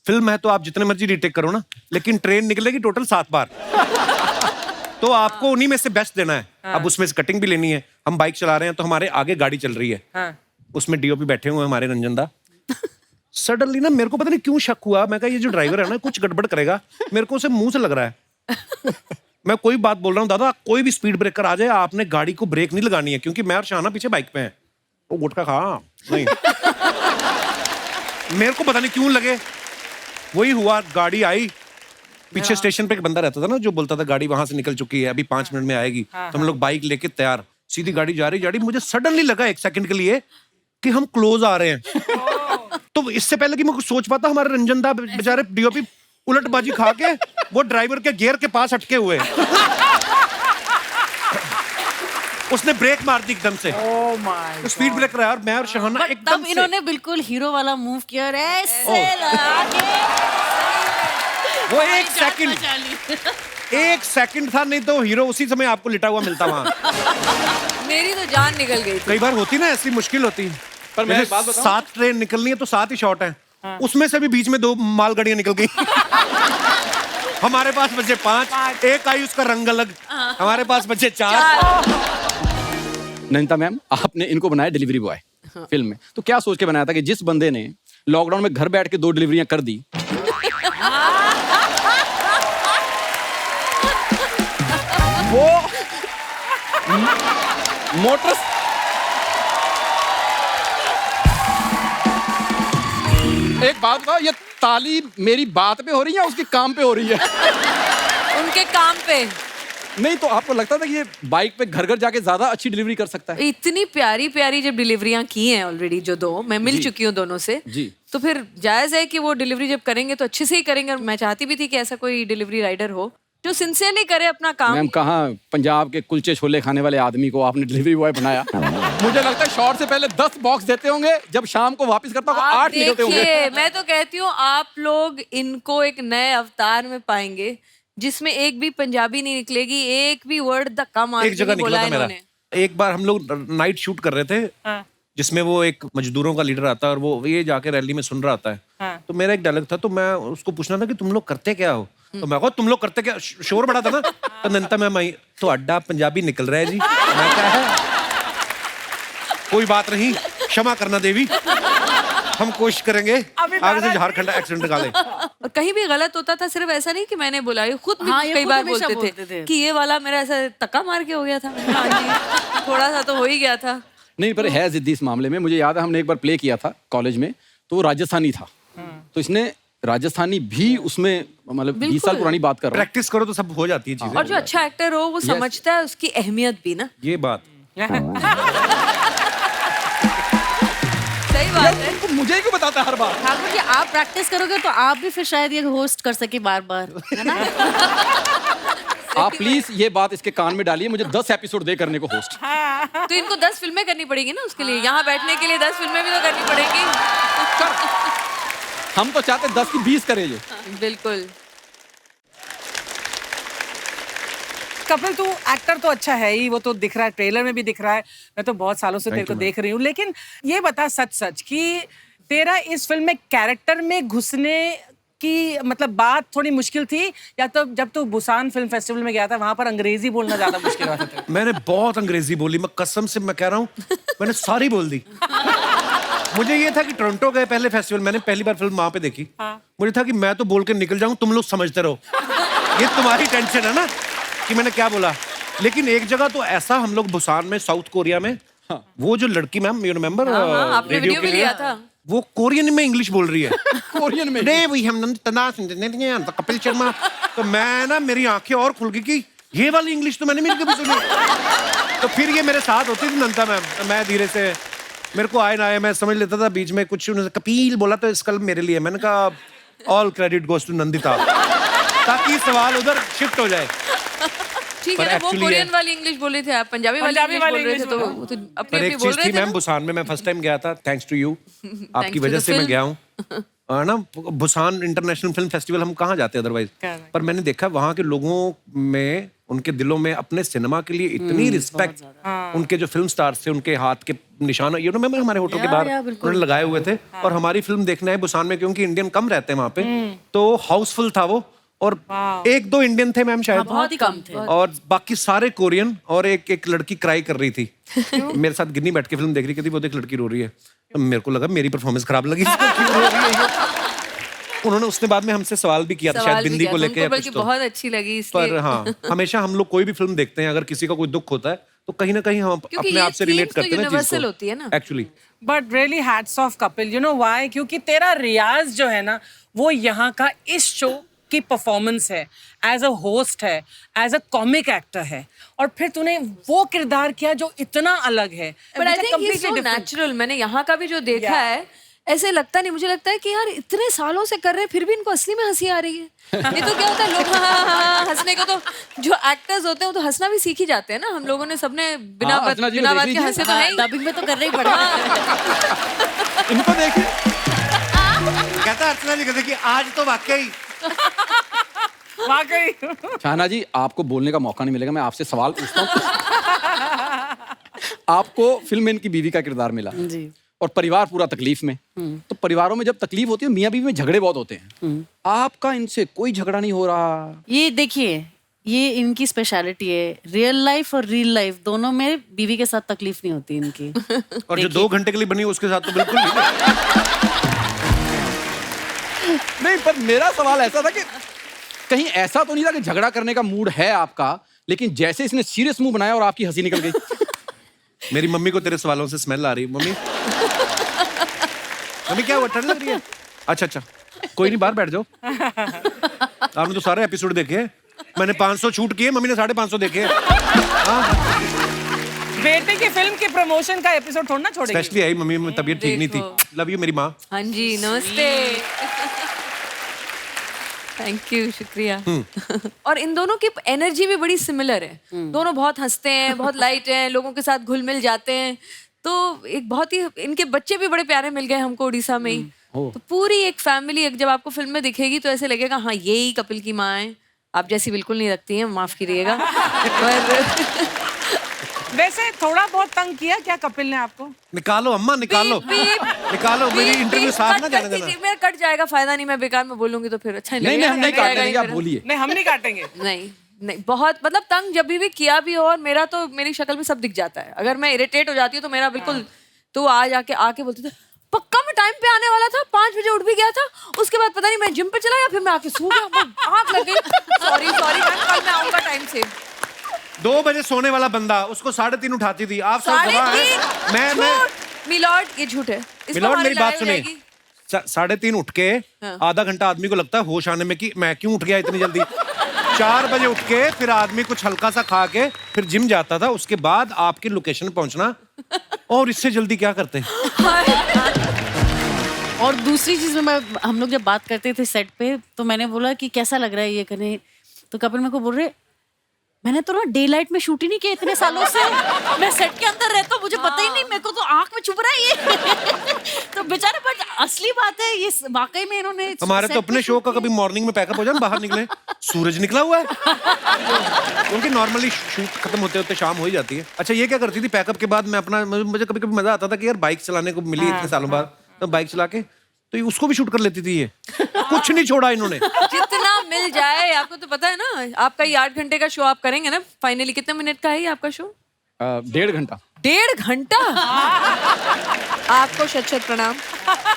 फिल्म है तो आप जितने मर्जी रीटेक करो ना, लेकिन ट्रेन निकलेगी टोटल 7 बार। तो आपको उन्हीं में से बेस्ट देना है। अब उसमें से कटिंग भी लेनी है। हम बाइक चला रहे हैं तो हमारे आगे गाड़ी चल रही है, उसमें डीओपी बैठे हुए हैं हमारे रंजन दा। सडनली ना मेरे को पता नहीं क्यों शक हुआ, मैं कहा ये जो ड्राइवर है ना कुछ गड़बड़ करेगा, मेरे को उसे मुंह से लग रहा है। मैं कोई बात बोल रहा हूँ, दादा कोई भी स्पीड ब्रेकर आ जाए आपने गाड़ी को ब्रेक नहीं लगानी है, क्योंकि मैं और शाना पीछे बाइक पे हैं। वो गुटखा खा नहीं। मेरे को पता नहीं क्यों लगे, वही हुआ। गाड़ी आई, पीछे स्टेशन पे एक बंदा रहता था ना जो बोलता था गाड़ी वहां से निकल चुकी है, अभी 5 मिनट में आएगी। तो हम लोग बाइक लेके तैयार, सीधी गाड़ी जा रही। मुझे सडनली लगा 1 सेकंड के लिए कि हम क्लोज आ रहे हैं। तो इससे पहले कि मैं कुछ सोच पाता, हमारे रंजन दा बेचारे डीओपी उलटबाजी खा के वो ड्राइवर के गियर के पास अटके हुए। उसने ब्रेक मार दी एकदम से। तो स्पीड ब्रेकर है और मैं और शहाना एकदम तब इन्होंने बिल्कुल हीरो वाला मूव किया और ऐसे लगा के वो 1 सेकंड था, नहीं तो हीरो उसी समय आपको लिटा हुआ मिलता वहां। मेरी तो जान निकल गई थी। कई बार होती ना ऐसी मुश्किल होती। पर मैं एक बात बताऊं? 7 ट्रेन निकलनी है तो 7 ही शॉट है। उसमें से भी बीच में 2 मालगाड़ियां निकल गई। हमारे पास बचे 5, एक आई उसका रंग अलग, हमारे पास बचे 4। नैनीता मैम, आपने इनको बनाया डिलीवरी बॉय फिल्म में, तो क्या सोच के बनाया था कि जिस बंदे ने लॉकडाउन में घर बैठ के 2 डिलीवरियां कर दी, वो मोटर एक बात बताओ, ये ताली मेरी बात पे हो रही है या उसके काम पे हो रही है? उनके काम पे। नहीं तो आपको लगता था कि ये बाइक पे घर घर जाके ज्यादा अच्छी डिलीवरी कर सकता है? इतनी प्यारी प्यारी जब डिलीवरियां की हैं ऑलरेडी, जो 2 मैं मिल चुकी हूँ दोनों से, जी। तो फिर जायज है कि वो डिलीवरी जब करेंगे तो अच्छे से ही करेंगे। और मैं चाहती भी थी कि ऐसा कोई डिलीवरी राइडर हो जो सिंसियरली करे अपना काम। मैम कहाँ पंजाब के कुलचे छोले खाने वाले आदमी को आपने डिलीवरी बॉय बनाया? मुझे लगता है शॉर्ट से पहले 10 बॉक्स देते होंगे, जब शाम को वापस करता होगा 8 निकलते होंगे। देखिए, मैं तो कहती हूँ आप लोग इनको एक नए अवतार में पाएंगे जिसमें एक भी पंजाबी नहीं निकलेगी, एक भी वर्ड धक्का मार एक जगह के बोला निकला था मेरा। इन्होंने। एक बार हम लोग नाइट शूट कर रहे थे, जिसमें वो एक मजदूरों का लीडर आता है और वो ये जाके रैली में सुन रहा था। तो मेरा एक डायलॉग था, तो मैं उसको पूछना था कि तुम लोग करते क्या हो? तो मैं कहा तुम लोग करते क्या, शोर बड़ा था ना। तो नंता मैम आई, तो अड्डा पंजाबी निकल रहा है जी। मैं क्या है, कोई बात नहीं, क्षमा करना देवी, हम कोशिश करेंगे आगे से झारखंड एक्सीडेंट निकाले। और कहीं भी गलत होता था, सिर्फ ऐसा नहीं कि मैंने बोला, ये खुद भी हाँ, ये कई खुद बार हमेशा बोलते बोलते थे थे। कि ये वाला मेरा ऐसा तक्का मार के हो गया था। मैंने कहा, हाँ जी, थोड़ा सा तो हो ही गया था। नहीं पर है जिद्दी इस मामले में। मुझे याद है हमने एक बार प्ले किया था कॉलेज में, तो वो राजस्थानी था, तो इसने राजस्थानी भी उसमें, मतलब 20 साल पुरानी बात कर रहा हूँ। प्रैक्टिस करो तो सब हो जाती है चीजें। और जो अच्छा एक्टर हो वो समझता है उसकी अहमियत भी ना। ये बात सही बात बात है। तुमको मुझे ही क्यों बताता है हर बार? ठाकुर जी आप प्रैक्टिस करोगे तो आप भी फिर शायद ये होस्ट कर सके बार बार, है ना? आप प्लीज ये बात इसके कान में डालिए, मुझे 10 एपिसोड दे करने को होस्ट। तो इनको 10 फिल्में करनी पड़ेगी ना उसके लिए, यहाँ बैठने के लिए 10 फिल्में भी तो करनी पड़ेगी। हम तो चाहते 10 की 20 करें ये। बिल्कुल। कपिल तू एक्टर तो अच्छा है ही, वो तो दिख रहा है, ट्रेलर में भी दिख रहा है, मैं तो बहुत सालों से तेरे को देख रही हूँ। लेकिन ये बता सच सच कि तेरा इस फिल्म में कैरेक्टर में घुसने की मतलब बात थोड़ी मुश्किल थी, या तो जब तू बुसान फिल्म फेस्टिवल में गया था वहां पर अंग्रेजी बोलना ज्यादा मुश्किल हुआ था? मैंने बहुत अंग्रेजी बोली, मैं कसम से मैं कह रहा हूँ, मैंने सारी बोल दी। मुझे ये था कि टोरंटो गए पहले फेस्टिवल, मैंने पहली बार फिल्म वहां पे देखी। मुझे था कि मैं तो बोल के निकल जाऊं, तुम लोग समझते रहो। ये तुम्हारी टेंशन है ना कि मैंने क्या बोला। लेकिन एक जगह तो ऐसा, हम लोग बुसान में, साउथ कोरिया में, वो जो लड़की मैम, यू रिमेम्बर, आपने वीडियो भी लिया था। वो कोरियन में इंग्लिश बोल रही है। कोरियन में नहीं वही हम कपिल शर्मा। तो मैं ना, मेरी आंखें और खुल गई कि ये वाली इंग्लिश तो मैंने भी कभी सुनी। तो फिर ये मेरे साथ होती थी नंदा मैम, तो मैं धीरे से, मेरे को आए ना आए मैं समझ लेता था। बीच में कुछ उन्होंने कपिल बोला तो इसका मेरे लिए, मैंने कहा all credit goes to Nandita, ताकि सवाल उधर शिफ्ट हो जाए। ठीक है ना, वो कोरियन वाली इंग्लिश बोल रहे थे, आप पंजाबी वाली इंग्लिश बोल रहे थे, तो वो तो अपनी पर अपनी एक बोल चीज रहे थी थे मैम, ना। बुसान में मैं फर्स्ट टाइम गया था, थैंक्स टू यू, आपकी to वजह the से मैं film. गया हूँ। ना बुसान इंटरनेशनल फिल्म फेस्टिवल हम कहाँ जाते अदरवाइज, पर मैंने देखा वहाँ के लोगों में, उनके दिलों में अपने सिनेमा के लिए इतनी रिस्पेक्ट, उनके जो फिल्म स्टार्स थे उनके हाथ के निशान, यू नो मैम, हमारे होटल के बाहर उन्होंने लगाए हुए थे। और हमारी फिल्म देखने आए बुसान में, क्योंकि इंडियन कम रहते हैं वहाँ पे, तो हाउसफुल था वो, और 1-2 इंडियन थे मैम शायद, बहुत ही कम थे। और बाकी सारे कोरियन। और एक लड़की क्राई कर रही थी मेरे साथ, गिन्नी बैठ के फिल्म देख रही थी, वो देख लड़की रो रही है, तो मेरे को लगा मेरी परफॉर्मेंस खराब लगी, क्यों रो रही है ये? उन्होंने उसने बाद में हमसे सवाल भी किया था, शायद बिंदी को लेके, बल्कि बहुत अच्छी लगी इसलिए। पर हाँ, हमेशा हम लोग कोई भी फिल्म देखते हैं, अगर किसी का कोई दुख होता है तो कहीं ना कहीं हम अपने आप से रिलेट करते हैं ना चीज को, होती है ना actually. But really hats off Kapil, you know why? क्योंकि तेरा रियाज जो है ना, वो यहाँ का इस शो की परफॉर्मेंस है, एज अ होस्ट है, एज अ कॉमिक एक्टर है, और फिर तूने वो किरदार किया जो इतना अलग है। But I think he is so natural. मैंने यहाँ का भी जो देखा है, ऐसे लगता नहीं, मुझे लगता है कि यार इतने सालों से कर रहे हैं फिर भी इनको असली में हंसी आ रही है। ये तो क्या होता है, लोग हाँ हंसने को, तो जो एक्टर्स होते हैं वो तो हंसना भी सीख ही जाते हैं ना। हम लोगों ने सबने बिना बात के हंसे तो नहीं, डबिंग में तो करना ही पड़ेगा। इनको देखिए, कहता अर्चना जी, कहते कि आज तो वाकई वाकई। शाहना जी, आपको बोलने का मौका नहीं मिलेगा, मैं आपसे सवाल पूछता हूँ। आपको फिल्म में इनकी बीवी का किरदार मिला जी। और परिवार पूरा तकलीफ में, तो परिवारों में जब तकलीफ होती है, मियाँ बीवी में झगड़े बहुत होते हैं, आपका इनसे कोई झगड़ा नहीं हो रहा? ये देखिए, ये इनकी स्पेशलिटी है, रियल लाइफ और रियल लाइफ दोनों में बीवी के साथ तकलीफ नहीं होती इनकी। और जो 2 घंटे के लिए बनी उसके साथ तो बिल्कुल नहीं। नहीं, पर मेरा सवाल ऐसा था कि कहीं ऐसा तो नहीं था कि झगड़ा करने का मूड है आपका, लेकिन जैसे इसने सीरियस मुंह बनाया और आपकी हंसी निकल गई। मेरी मम्मी को तेरे सवालों से स्मेल आ रही है। मम्मी, मम्मी क्या हुआ, ठंड लग रही है? अच्छा, कोई नहीं, बाहर बैठ जाओ। आपने तो सारे एपिसोड देखे, मैंने 500 शूट किए, मम्मी ने 550 देखे। बेटे की फिल्म के प्रमोशन का एपिसोड थोड़ा ना छोड़ेगी। स्पेशली आई मम्मी में तबीयत ठीक नहीं थी। लव यू मेरी माँ। हाँ जी, नमस्ते। थैंक यू, शुक्रिया। और इन दोनों की एनर्जी भी बड़ी सिमिलर है। दोनों बहुत हंसते हैं, बहुत लाइट हैं, लोगों के साथ घुल मिल जाते हैं। तो एक बहुत ही, इनके बच्चे भी बड़े प्यारे मिल गए हमको उड़ीसा में ही। तो पूरी एक फैमिली जब आपको फिल्म में दिखेगी तो ऐसे लगेगा हाँ ये ही कपिल की माँ है। आप जैसी बिल्कुल नहीं लगती हैं, माफ कीजिएगा। पर वैसे थोड़ा बहुत तंग किया क्या कपिल ने आपको? निकालो अम्मा, निकालो निकालो, मेरी इंटरव्यू साफ ना जाने देना। मेरा कट जाएगा, फायदा नहीं, मैं बेकार में बोलूंगी तो फिर अच्छा नहीं नहीं, लगेगा। हम नहीं काटेंगे, आप बोलिए। नहीं, हम नहीं काटेंगे। नहीं, बहुत मतलब तंग जब भी किया भी हो, और मेरा तो मेरी शक्ल में सब दिख जाता है। अगर मैं इरिटेट हो जाती हूँ तो मेरा बिल्कुल, तो आज आके बोलते थे पक्का मैं टाइम पे आने वाला था, 5 बजे उठ भी गया था, उसके बाद पता नहीं मैं जिम पे चला गया, फिर मैं आके सो गया, आँख लग गई। सॉरी मैम, कल मैं आऊंगा टाइम से। 2 बजे सोने वाला बंदा उसको 3:30 उठाती थी। आप सब गवाह हैं। मैं मिलॉर्ड, ये झूठ है। मिलॉर्ड मेरी बात सुनिए, 3:30 उठ के आधा घंटा आदमी को लगता है होश आने में कि मैं क्यों उठ गया इतनी जल्दी। 4 बजे उठ के फिर आदमी कुछ हल्का सा खा के फिर जिम जाता था, उसके बाद आपकी लोकेशन पहुंचना, और इससे जल्दी क्या करते हैं? और दूसरी चीज में हम लोग जब बात करते थे सेट पे, तो मैंने बोला कि कैसा लग रहा है ये करने, तो कपिल मेरे को बोल रहे, मैंने तो ना डे लाइट में शूट ही नहीं किया इतने सालों से, मैं सेट के अंदर रहता हूँ, मुझे पता ही नहीं, मेरे को तो आंख में चुभ रहा है ये। तो बेचारे, बट असली बात है ये, वाकई में इन्होंने हमारे तो अपने शो का कभी मॉर्निंग में पैकअप हो जाए, बाहर निकले सूरज निकला हुआ है, क्योंकि नॉर्मली शूट खत्म होते होते शाम हो ही जाती है। अच्छा, ये क्या करती थी पैकअप के बाद? मैं अपना, मुझे कभी कभी मजा आता था कि यार बाइक चलाने को मिली इतने सालों बाद, तो बाइक चला के तो ये उसको भी शूट कर लेती थी। ये कुछ नहीं छोड़ा इन्होंने, जितना मिल जाए। आपको तो पता है ना, आपका ये 8 घंटे का शो आप करेंगे ना, फाइनली कितने मिनट का है ये आपका शो? 1.5 घंटा। 1.5 घंटा? आपको शत शत प्रणाम।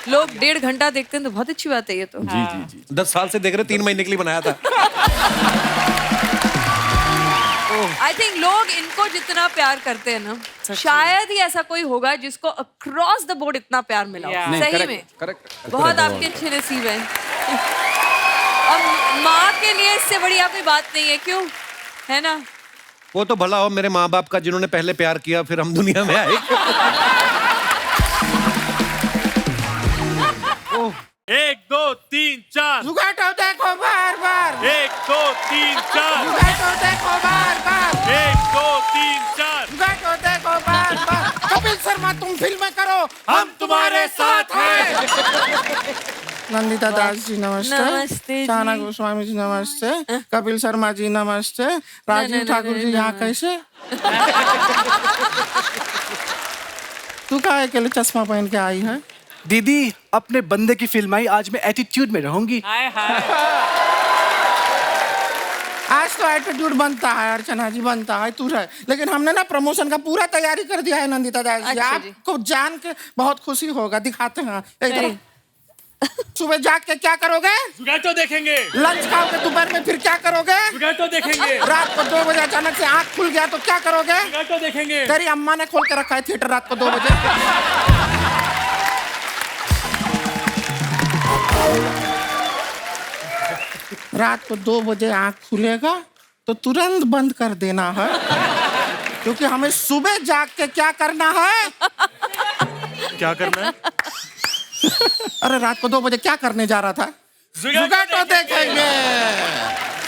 लोग 1.5 घंटा देखते हैं तो बहुत अच्छी बात है ये तो। जी जी जी। 10 साल से देख रहे, 3 महीने के लिए बनाया था। आई थिंक लोग इनको जितना प्यार करते हैं ना, शायद ही ऐसा कोई होगा जिसको अक्रॉस द बोर्ड इतना प्यार मिला हो। नहीं, सही correct, में correct, बहुत correct, आपके अच्छे नसीब हैं। अब माँ के लिए इससे बड़ी कोई बात नहीं है, क्यों? है ना? वो तो भला हो मेरे माँ बाप का, जिन्होंने पहले प्यार किया फिर हम दुनिया में आए। 1 2 3 4 जुगाटो देखो बार बार, 1 2 3 4 जुगाटो देखो बार बार, 1 2 3 4 जुगाटो देखो बार बार। कपिल शर्मा तुम फिल्में करो, हम तुम्हारे साथ हैं। नंदिता दास जी नमस्ते, नमस्ते जी। शाना गोस्वामी जी नमस्ते, कपिल शर्मा जी नमस्ते, राजीव ठाकुर जी यहाँ कैसे? तू काहे के लिए चश्मा पहन के आई है? दीदी, अपने बंदे की फिल्म आई, आज मैं एटीट्यूड में रहूंगी। आज तो एटीट्यूड बनता है अर्चना जी, बनता है, तू रहे। लेकिन हमने ना प्रमोशन का पूरा तैयारी कर दिया है नंदिता दास जी। अच्छा जी। आपको जान के बहुत खुशी होगा, दिखाते हैं। इधर सुबह जाग के क्या करोगे? जुगाटो देखेंगे। लंच खाओगे, दोपहर में फिर क्या करोगे? जुगाटो देखेंगे। रात को 2 बजे अचानक से आँख खुल गया तो क्या करोगे? जुगाटो देखेंगे। तेरी अम्मा ने खोल के रखा है थिएटर रात को 2 बजे। रात को 2 बजे आँख खुलेगा तो तुरंत बंद कर देना है, क्योंकि हमें सुबह जाग के क्या करना है? क्या करना है? अरे रात को 2 बजे क्या करने जा रहा था? जुगाटो देखेंगे।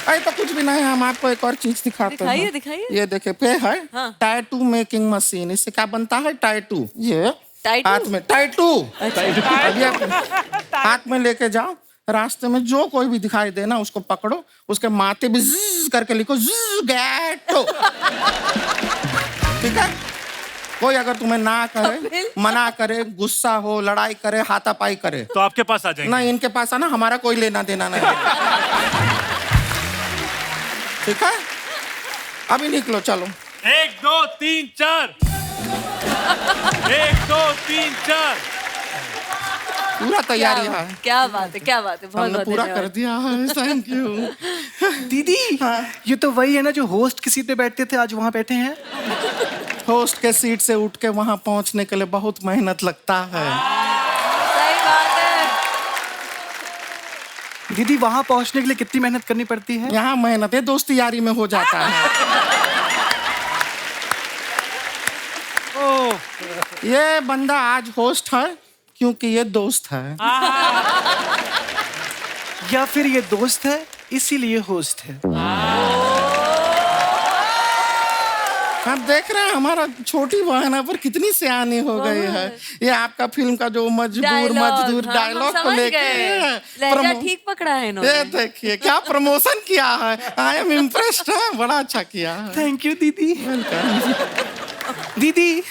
अरे तो कुछ भी नहीं, हम आपको एक और चीज दिखाते हैं। दिखाइए। ये देखे, पे है हाँ। Tattoo making machine. इससे क्या बनता है? टैटू। ये टैटू? हाथ में टैटू। अच्छा। अभी आप हाथ में लेके जाओ, रास्ते में जो कोई भी दिखाई देना उसको पकड़ो, उसके माथे भी ज़्ज़ करके लिखो जुगाटो। ठीक है? कोई अगर तुम्हें ना करे, मना करे, गुस्सा हो, लड़ाई करे, हाथापाई करे, तो आपके पास आ जाएंगे। नहीं, इनके पास आना, हमारा कोई लेना देना नहीं। ठीक है? अभी निकलो, चलो। 1 2 3 4 1 2 3 4 पूरा तैयारी है, क्या बात है, क्या बात है, बहुत हमने बहुत पूरा धन्यवाद। कर दिया है। Thank you. दीदी, ये तो वही है ना जो होस्ट की सीट पे बैठते थे, आज वहाँ बैठे हैं। होस्ट के सीट से उठ के वहां पहुंचने के लिए बहुत मेहनत लगता है। सही बात है। दीदी, वहाँ पहुँचने के लिए कितनी मेहनत करनी पड़ती है? यहाँ मेहनत है, दोस्ती यारी में हो जाता है। ये बंदा आज होस्ट है क्योंकि ये दोस्त है। या फिर ये दोस्त है इसीलिए होस्ट है। आप देख रहे हैं हमारा छोटी बहना पर कितनी सियानी हो गई है। ये आपका फिल्म का जो मजबूर मजदूर डायलॉग को लेके लहजा ठीक पकड़ा है इन्होंने। ये देखिए क्या प्रमोशन किया है। आई एम इम्प्रेस्ड है, बड़ा अच्छा किया है। थैंक यू दीदी। दीदी,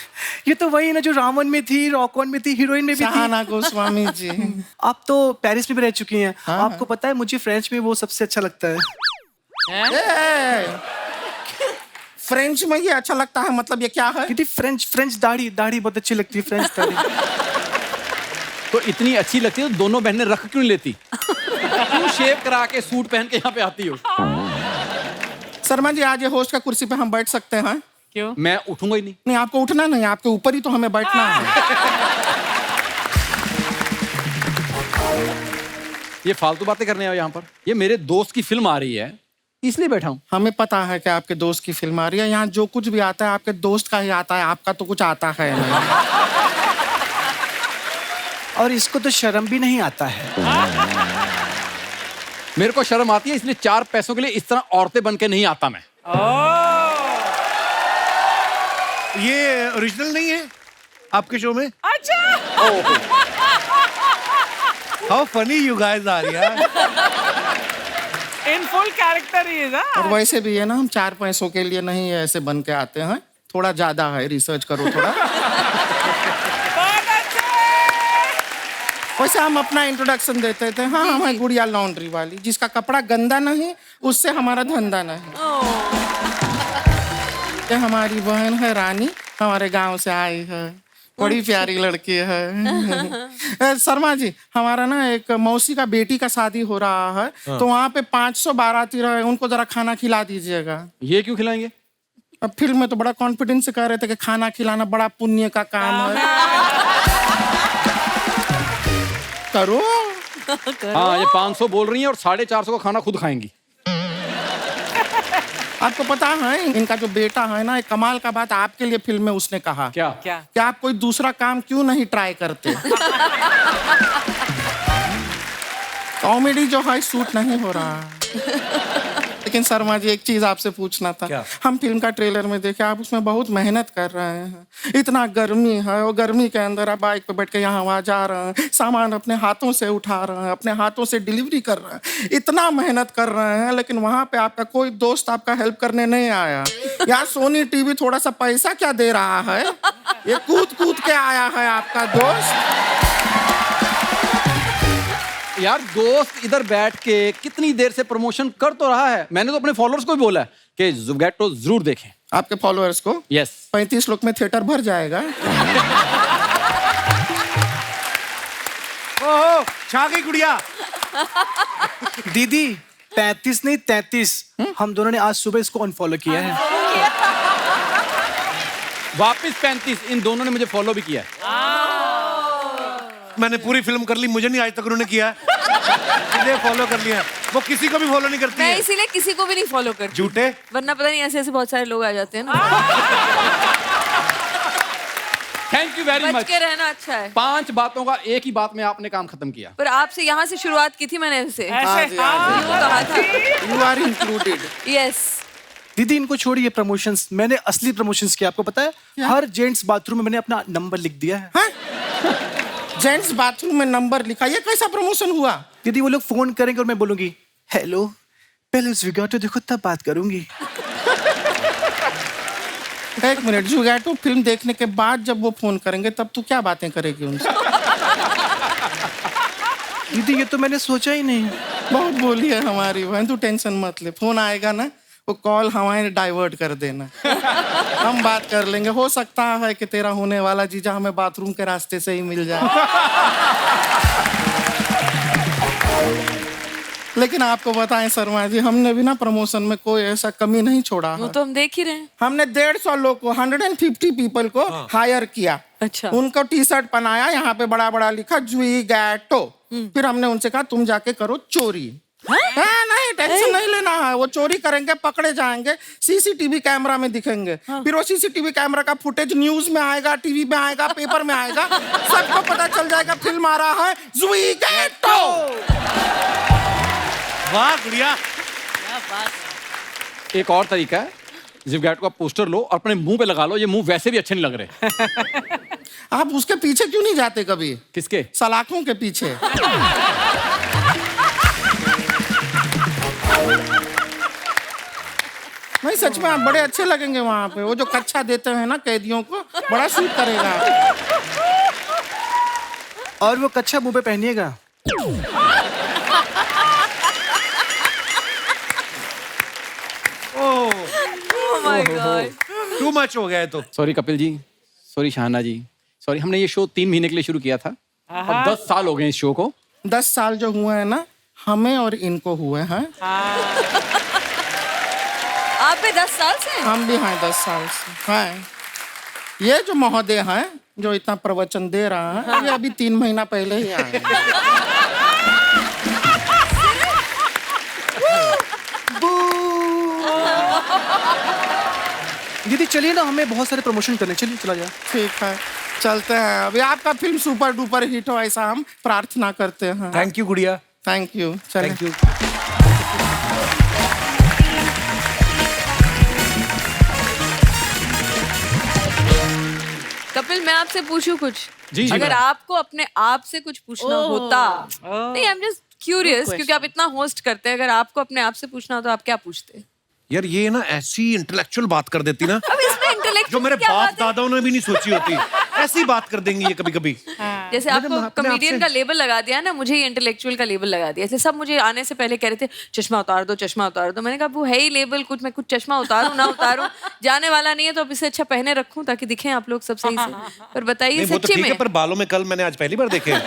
ये तो वही ना जो रावण में थी, रॉकॉन में थी, हीरोइन में भी थी। शाना गोस्वामी जी। आप तो पेरिस में भी रह चुकी हैं। आपको पता है मुझे फ्रेंच में वो सबसे अच्छा लगता है। फ्रेंच में ये अच्छा लगता है, मतलब ये क्या है? दीदी, फ्रेंच दाढ़ी बहुत अच्छी लगती है, फ्रेंच दाढ़ी। तो इतनी अच्छी लगती है तो दोनों बहनें रख क्यों नहीं लेती? क्यों शेव करा के सूट पहन के यहाँ पे आती हो? शर्मा जी, आज ये होस्ट का कुर्सी पे हम बैठ सकते हैं? क्यों? मैं उठूंगा ही नहीं। नहीं, आपको उठना नहीं, आपके ऊपर ही तो हमें बैठना है। ये फालतू बातें करने आओ यहाँ पर। ये मेरे दोस्त की फिल्म आ रही है, इसलिए बैठा हूँ। हमें पता है कि आपके दोस्त की फिल्म आ रही है। यहाँ जो कुछ भी आता है आपके दोस्त का ही आता है, आपका तो कुछ आता है नहीं। और इसको तो शर्म भी नहीं आता है। मेरे को शर्म आती है, इसलिए 4 पैसों के लिए इस तरह औरतें बन के नहीं आता मैं। ये ओरिजिनल नहीं है आपके शो में? अच्छा। How funny you guys are यार। इन फुल कैरेक्टर ही है ना। और वैसे भी है ना, हम 4 पैसों के लिए नहीं ऐसे बन के आते हैं, थोड़ा ज्यादा है, रिसर्च करो थोड़ा। वैसे हम अपना इंट्रोडक्शन देते थे, हाँ हम हैं गुड़िया लॉन्ड्री वाली, जिसका कपड़ा गंदा नहीं उससे हमारा धंधा नहीं। ये हमारी बहन है रानी, हमारे गांव से आई है, बड़ी प्यारी लड़की है। शर्मा जी, हमारा ना एक मौसी का बेटी का शादी हो रहा है, तो वहाँ पे 500 बाराती रहे, उनको जरा खाना खिला दीजिएगा। ये क्यों खिलाएंगे? अब फिल्म में तो बड़ा कॉन्फिडेंस से कह रहे थे कि खाना खिलाना बड़ा पुण्य का काम है। करो। हाँ, ये 500 बोल रही हैं और 450 का खाना खुद खाएंगी। आपको पता है इनका जो बेटा है ना, एक कमाल का बात आपके लिए फिल्म में उसने कहा क्या? कि आप कोई दूसरा काम क्यों नहीं ट्राई करते। कॉमेडी जो है सूट नहीं हो रहा। लेकिन शर्मा जी, एक चीज आपसे पूछना था। क्या? हम फिल्म का ट्रेलर में देखे, आप उसमें बहुत मेहनत कर रहे हैं, इतना गर्मी है, और गर्मी के अंदर आप बाइक पे बैठ के यहाँ वहाँ जा रहे हैं, सामान अपने हाथों से उठा रहे हैं, अपने हाथों से डिलीवरी कर रहे हैं, इतना मेहनत कर रहे हैं, लेकिन वहाँ पे आपका कोई दोस्त आपका हेल्प करने नहीं आया। यहाँ सोनी टीवी थोड़ा सा पैसा क्या दे रहा है, ये कूद कूद के आया है आपका दोस्त। यार, दोस्त इधर बैठ के कितनी देर से प्रमोशन कर तो रहा है। मैंने तो अपने फॉलोअर्स को भी बोला है कि ज़ुगैटो जरूर देखें। आपके फॉलोअर्स को? यस। 35 लोग में थिएटर भर जाएगा। ओहो, छा गई गुड़िया। दीदी 35 नहीं 33, हम दोनों ने आज सुबह इसको अनफॉलो किया है। वापस 35। इन दोनों ने मुझे फॉलो भी किया है। मैंने पूरी फिल्म कर ली, मुझे नहीं आज तक उन्होंने किया। मुझे फॉलो कर लिया, वो किसी को भी फॉलो नहीं करती मैं है। इसीलिए किसी को भी नहीं फॉलो करती। झूठे। वरना पता नहीं ऐसे ऐसे बहुत सारे लोग आ जाते हैं ना। थैंक यू वेरी बच मच। के रहना अच्छा है। 5 बातों का एक ही बात में आपने काम खत्म किया। पर आपसे यहाँ से शुरुआत की थी मैंने ऐसे। हाँ जी, हाँ जी। यूं कहा था। You are included. यस। दीदी इनको छोड़िए प्रमोशंस, मैंने असली प्रमोशंस किया। आपको पता है हर जेंट्स बाथरूम में मैंने अपना नंबर लिख दिया है। जेंट्स बाथरूम में नंबर लिखा, ये कैसा प्रमोशन हुआ? दीदी वो लोग फोन करेंगे और मैं बोलूंगी हेलो, पहले ज़ुगैटो देखो तब बात करूंगी। एक मिनट, ज़ुगैटो फिल्म देखने के बाद जब वो फोन करेंगे तब तू क्या बातें करेगी उनसे? दीदी ये तो मैंने सोचा ही नहीं। बहुत बोली है हमारी बहन, तू टेंशन मत ले, फोन आएगा ना वो कॉल हमारे डाइवर्ट कर देना। हम बात कर लेंगे, हो सकता है कि तेरा होने वाला जीजा हमें बाथरूम के रास्ते से ही मिल जाए। लेकिन आपको बताएं शर्मा जी, हमने भी ना प्रमोशन में कोई ऐसा कमी नहीं छोड़ा वो है। तो हम देख ही रहे हैं। हमने 150 लोग को 150 पीपल को हायर किया। अच्छा। उनको टी शर्ट पहनाया, यहाँ पे बड़ा बड़ा लिखा ज़ुगैटो। फिर हमने उनसे कहा तुम जाके करो चोरी। हाँ, नहीं टेंशन नहीं लेना है, वो चोरी करेंगे पकड़े जाएंगे, सीसीटीवी कैमरा में दिखेंगे। फिर वो सीसीटीवी कैमरा का फुटेज न्यूज में आएगा, टीवी में आएगा, पेपर में आएगा, सबको पता चल जाएगा फिल्म आ रहा है ज़ुगैटो। वाह गुड़िया। एक और तरीका है, ज़ुगैटो का पोस्टर लो और अपने मुंह पे लगा लो, ये मुंह वैसे भी अच्छे नहीं लग रहे। आप उसके पीछे क्यों नहीं जाते कभी? किसके? सलाखों के पीछे। नहीं सच में आप बड़े अच्छे लगेंगे वहां पे, वो जो कच्छा देते हैं ना कैदियों को, बड़ा सूट करेगा। और वो कच्छा मुंह पे पहनिएगा। Oh my God. Too much हो गया है तो। सॉरी कपिल जी, सॉरी शाहना जी, सॉरी। हमने ये शो 3 महीने के लिए शुरू किया था, अब 10 साल हो गए इस शो को। 10 साल जो हुए हैं ना, हमें और इनको हुए हैं। आप भी 10 साल से? हम भी हैं 10 साल से हैं। ये जो महोदय हैं जो इतना प्रवचन दे रहा है, ये अभी 3 महीना पहले ही आए हैं। दीदी चलिए ना, हमें बहुत सारे प्रमोशन करने, चलिए चला जाए। ठीक है। चलते हैं अभी। आपका फिल्म सुपर डुपर हिट हो ऐसा हम प्रार्थना करते हैं। थैंक यू गुड़िया, थैंक यू। चलें। Thank you. कपिल, मैं आपसे पूछूं कुछ? जी, अगर मैम। आपको अपने आप से कुछ पूछना होता, नहीं, आई एम जस्ट क्यूरियस क्योंकि आप इतना होस्ट करते हैं, अगर आपको अपने आप से पूछना हो तो आप क्या पूछते? यार ये ना ऐसी इंटेलेक्चुअल बात कर देती ना अब इसमें इंटेलेक्चुअल जो मेरे बाप दादाओं ने भी नहीं सोची होती, ऐसी बात कर देंगे ये कभी कभी। जैसे आपको कॉमेडियन का लेबल लगा दिया ना, मुझे ये इंटेलेक्चुअल का लेबल लगा दिया। जैसे सब मुझे आने से पहले कह रहे थे चश्मा उतार दो, चश्मा उतार दो। मैंने कहा वो है ही लेबल, कुछ मैं कुछ चश्मा उतारूं ना उतारूं जाने वाला नहीं है, तो अब इसे अच्छा पहने रखूं ताकि दिखें आप लोग सब सही से। पर बताइए नहीं, वो तो सच्ची ठीक में है, पर बालों में कल मैंने आज पहली बार देखे हैं।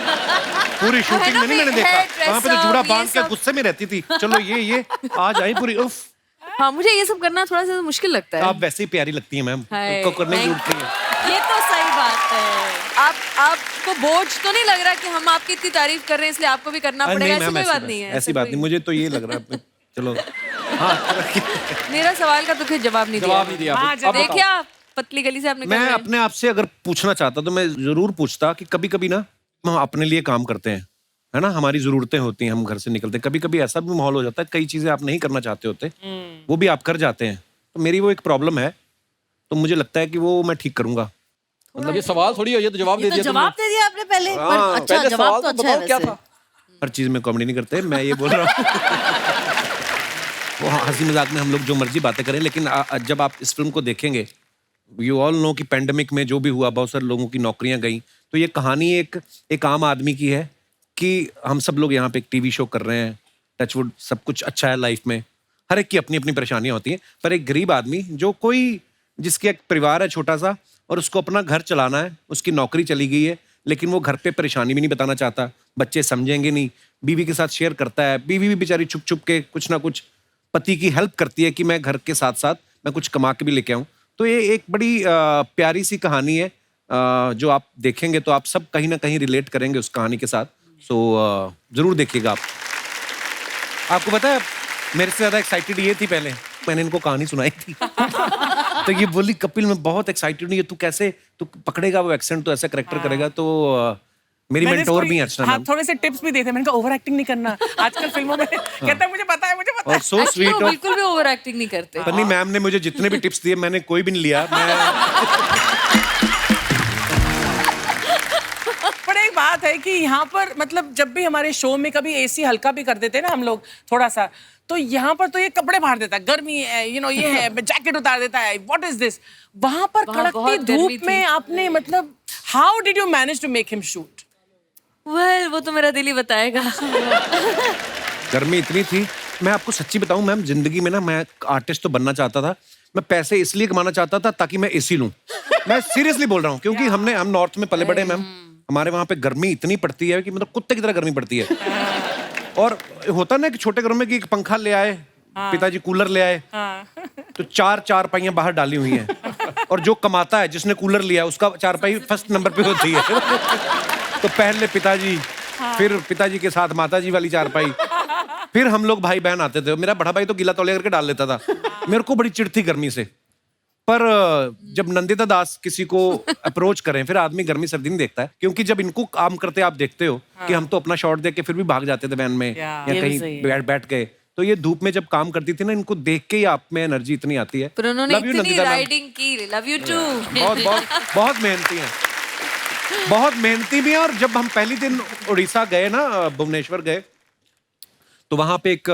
पूरी शूटिंग में नहीं मैंने देखा, वहाँ पे तो जूड़ा बांध के गुस्से में रहती थी। चलो ये आज आई पूरी। उफ, हाँ, मुझे ये सब करना थोड़ा सा मुश्किल लगता है। आप वैसे ही प्यारी लगती हैं मैम, हाय, उनको करने की thank जरूरत नहीं है। ये तो सही बात है। आपको बोझ तो नहीं लग रहा कि हम आपकी इतनी तारीफ कर रहे हैं इसलिए आपको भी करना नहीं पड़ेगा? ऐसी मैम, कोई बात नहीं है। ऐसी बात नहीं, मुझे तो ये लग रहा है। चलो हाँ, मेरा सवाल का तो फिर जवाब नहीं दिया। हाँ, जब देखिए आप पतली गली से आपने मैं कहा अपने आप से अगर पूछना चाहता तो मैं जरूर पूछता कि कभी कभी ना हम अपने लिए काम करते हैं, है ना, हमारी जरूरतें होती हैं, हम घर से निकलते हैं, कभी कभी ऐसा भी माहौल हो जाता है, कई चीजें आप नहीं करना चाहते होते, वो भी आप कर जाते हैं। तो मेरी वो एक प्रॉब्लम है, तो मुझे लगता है कि वो मैं ठीक करूंगा। मतलब ये सवाल थोड़ी हो, ये तो जवाब दे ये तो दिया जवाब दे दिया आपने पहले। पर हाँ, अच्छा, पहले जवाब सवाल तो तो अच्छा है बताओ क्या वैसे। था। हर चीज में कॉमेडी नहीं करते, मैं ये बोल रहा हूँ। वो हंसी मजाक में हम लोग जो मर्जी बातें करें, लेकिन जब आप इस फिल्म को देखेंगे, यू ऑल नो कि पेंडेमिक में जो भी हुआ, बहुत सारे लोगों की नौकरियां गई, तो ये कहानी एक आम आदमी की है कि हम सब लोग यहाँ पे एक टीवी शो कर रहे हैं, टचवुड सब कुछ अच्छा है लाइफ में, हर एक की अपनी अपनी परेशानियां होती हैं, पर एक गरीब आदमी जिसके एक परिवार है छोटा सा और उसको अपना घर चलाना है, उसकी नौकरी चली गई है, लेकिन वो घर पे परेशानी भी नहीं बताना चाहता, बच्चे समझेंगे नहीं, बीवी के साथ शेयर करता है, बीवी भी बेचारी छुप छुप के कुछ ना कुछ पति की हेल्प करती है कि मैं घर के साथ साथ मैं कुछ कमा के भी लेके आऊँ। तो ये एक बड़ी प्यारी सी कहानी है, जो आप देखेंगे तो आप सब कहीं ना कहीं रिलेट करेंगे उस कहानी के साथ। सो जरूर देखिएगा आप। आपको पता है मेरे से ज्यादा एक्साइटेड ये थी, पहले मैंने इनको कहानी सुनाई थी तो ये बोली कपिल मैं बहुत एक्साइटेड हूँ, तू कैसे तू पकड़ेगा वो एक्सेंट, तो ऐसा करेक्टर करेगा। तो मेरी मैंने मेंटोर इसको- भी हैं अर्चना हाँ, मैम, थोड़े से टिप्स भी देते। मैंने कहा ओवर एक्टिंग नहीं करना आजकल फिल्मों में। कहता है मुझे पता है, मुझे पता और सो Actually, स्वीट। वो बिल्कुल भी ओवर एक्टिंग नहीं करते। पन्नी मैम ने मुझे जितने भी टिप्स दिए मैंने कोई भी नहीं लिया। पर एक बात है कि यहाँ पर मतलब जब भी हमारे शो में कभी एसी हल्का भी कर देते हैं ना हम लोग थोड़ा सा, तो यहाँ पर तो ये कपड़े फाड़ देता है, गर्मी है, ये है, जैकेट उतार देता है, व्हाट इज दिस। वहां पर वहाँ कड़कती बहुत गर्मी धूप में आपने मतलब how did you manage to make him shoot? Well, वो तो मेरा दिल ही बताएगा। गर्मी इतनी थी, मैं आपको सच्ची बताऊं मैम, जिंदगी में ना मैं आर्टिस्ट तो बनना चाहता था, मैं पैसे इसलिए कमाना चाहता था ताकि मैं एसी लूं। मैं सीरियसली बोल रहा हूं, क्योंकि हम नॉर्थ में पले बड़े मैम, हमारे वहां पे गर्मी इतनी पड़ती है कि मतलब कुत्ते की तरह गर्मी पड़ती है। और होता ना कि छोटे घरों में कि एक पंखा ले आए, पिताजी कूलर ले आए, तो चार पाइयां बाहर डाली हुई हैं, और जो कमाता है जिसने कूलर लिया उसका चारपाई फर्स्ट नंबर पे होती है। तो पहले पिताजी, फिर पिताजी के साथ माताजी वाली चारपाई, फिर हम लोग भाई बहन आते थे। मेरा बड़ा भाई तो गीला तौलिया करके डाल लेता था, मेरे को बड़ी चिढ़ थी गर्मी से। पर जब नंदिता दास किसी को अप्रोच करें, फिर आदमी गर्मी सर्दी नहीं देखता है, क्योंकि जब इनको काम करते आप देखते हो कि हम तो अपना शॉट देख के फिर भी भाग जाते थे वैन में या ये भी कहीं सही है। बैठ गए, तो ये धूप में जब काम करती थी ना, इनको देख के ही आप में एनर्जी इतनी आती है। पर उन्होंने Love you, इतनी नंदिता मैम। राइडिंग की, लव यू टू। बहुत बहुत बहुत मेहनती हैं, बहुत मेहनती भी हैं। और जब हम पहली दिन उड़ीसा गए ना, भुवनेश्वर गए, तो वहां पे एक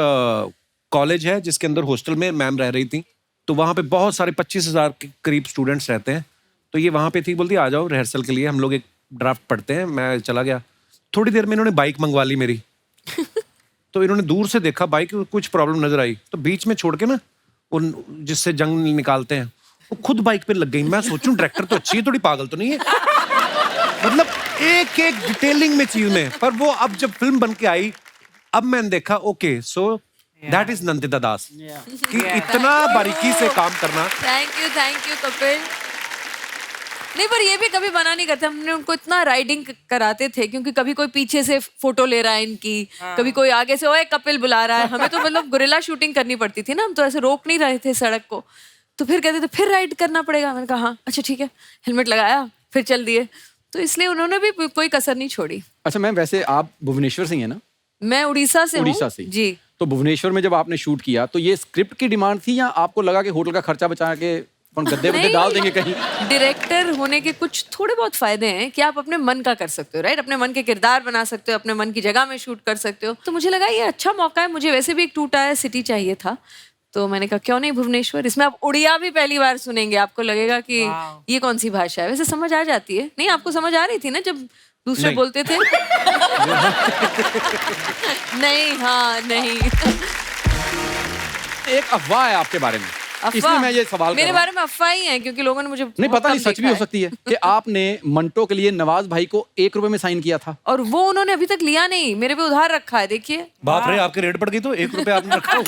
कॉलेज है जिसके अंदर हॉस्टल में मैम रह रही थी, तो वहां पे बहुत सारे 25,000 के करीब स्टूडेंट्स रहते हैं। तो ये वहां पे थी, बोलती आ जाओ रिहर्सल के लिए, हम लोग एक ड्राफ्ट पढ़ते हैं। मैं चला गया, थोड़ी देर में इन्होंने बाइक मंगवा ली मेरी। तो इन्होंने दूर से देखा बाइक, कुछ प्रॉब्लम नजर आई, तो बीच में छोड़ के ना उन जिससे जंग निकालते हैं, वो खुद बाइक पे लग गई। मैं सोचूं डायरेक्टर तो अच्छी है, थोड़ी पागल तो नहीं है, मतलब एक एक डिटेलिंग में चीज में। पर वो अब जब फिल्म बन के आई, अब मैंने देखा okay, so that is Nandita Das, कि इतना बारीकी से काम करना। Thank you Kapil. नहीं, पर ये भी कभी मना नहीं करते, हमने उनको इतना राइडिंग कराते थे, क्योंकि कभी कोई पीछे से फोटो ले रहा है इनकी, कभी कोई आगे से ओए कपिल बुला रहा है, हमें तो मतलब गुरिल्ला शूटिंग करनी पड़ती थी ना, हम तो ऐसे रोक नहीं रहे थे सड़क को। तो फिर कहते थे फिर राइड करना पड़ेगा। मैंने कहा हाँ अच्छा ठीक है, हेलमेट लगाया, फिर चल दिए। तो इसलिए उन्होंने भी कोई कसर नहीं छोड़ी। अच्छा मैम, वैसे आप भुवनेश्वर से ही है ना? मैं उड़ीसा से हूँ। उड़ीसा से? जी। तो भुवनेश्वर में जब आपने शूट किया तो ये स्क्रिप्ट की डिमांड थी या आपको लगा कि होटल का खर्चा बचा के अपन गद्दे वद्दे डाल देंगे कहीं? डायरेक्टर होने के कुछ थोड़े बहुत फायदे हैं कि आप अपने मन का कर सकते हो, राइट? अपने मन के किरदार बना सकते हो, अपने मन की जगह में शूट कर सकते हो। तो मुझे लगा ये अच्छा मौका है, मुझे वैसे भी एक टूटा है सिटी चाहिए था, तो मैंने कहा क्यों नहीं भुवनेश्वर। इसमें आप उड़िया भी पहली बार सुनेंगे, आपको लगेगा कि ये कौन सी भाषा है, वैसे समझ आ जाती है। नहीं, आपको समझ आ रही थी ना जब दूसरे बोलते थे? नहीं, हाँ नहीं। एक अफवाह है आपके बारे में, इसलिए मैं ये सवाल मेरे कर रहा बारे में अफवाह ही है, क्योंकि लोगों ने मुझे नहीं बहुत पता नहीं, कम सच भी देखा हो है। सकती है कि आपने मंटो के लिए नवाज भाई को 1 रुपए में साइन किया था। और वो उन्होंने अभी तक लिया नहीं, मेरे पे उधार रखा है, देखिए। बाप रे, आपके रेट पड़ गई तो 1 रुपए आपने रखा हुआ।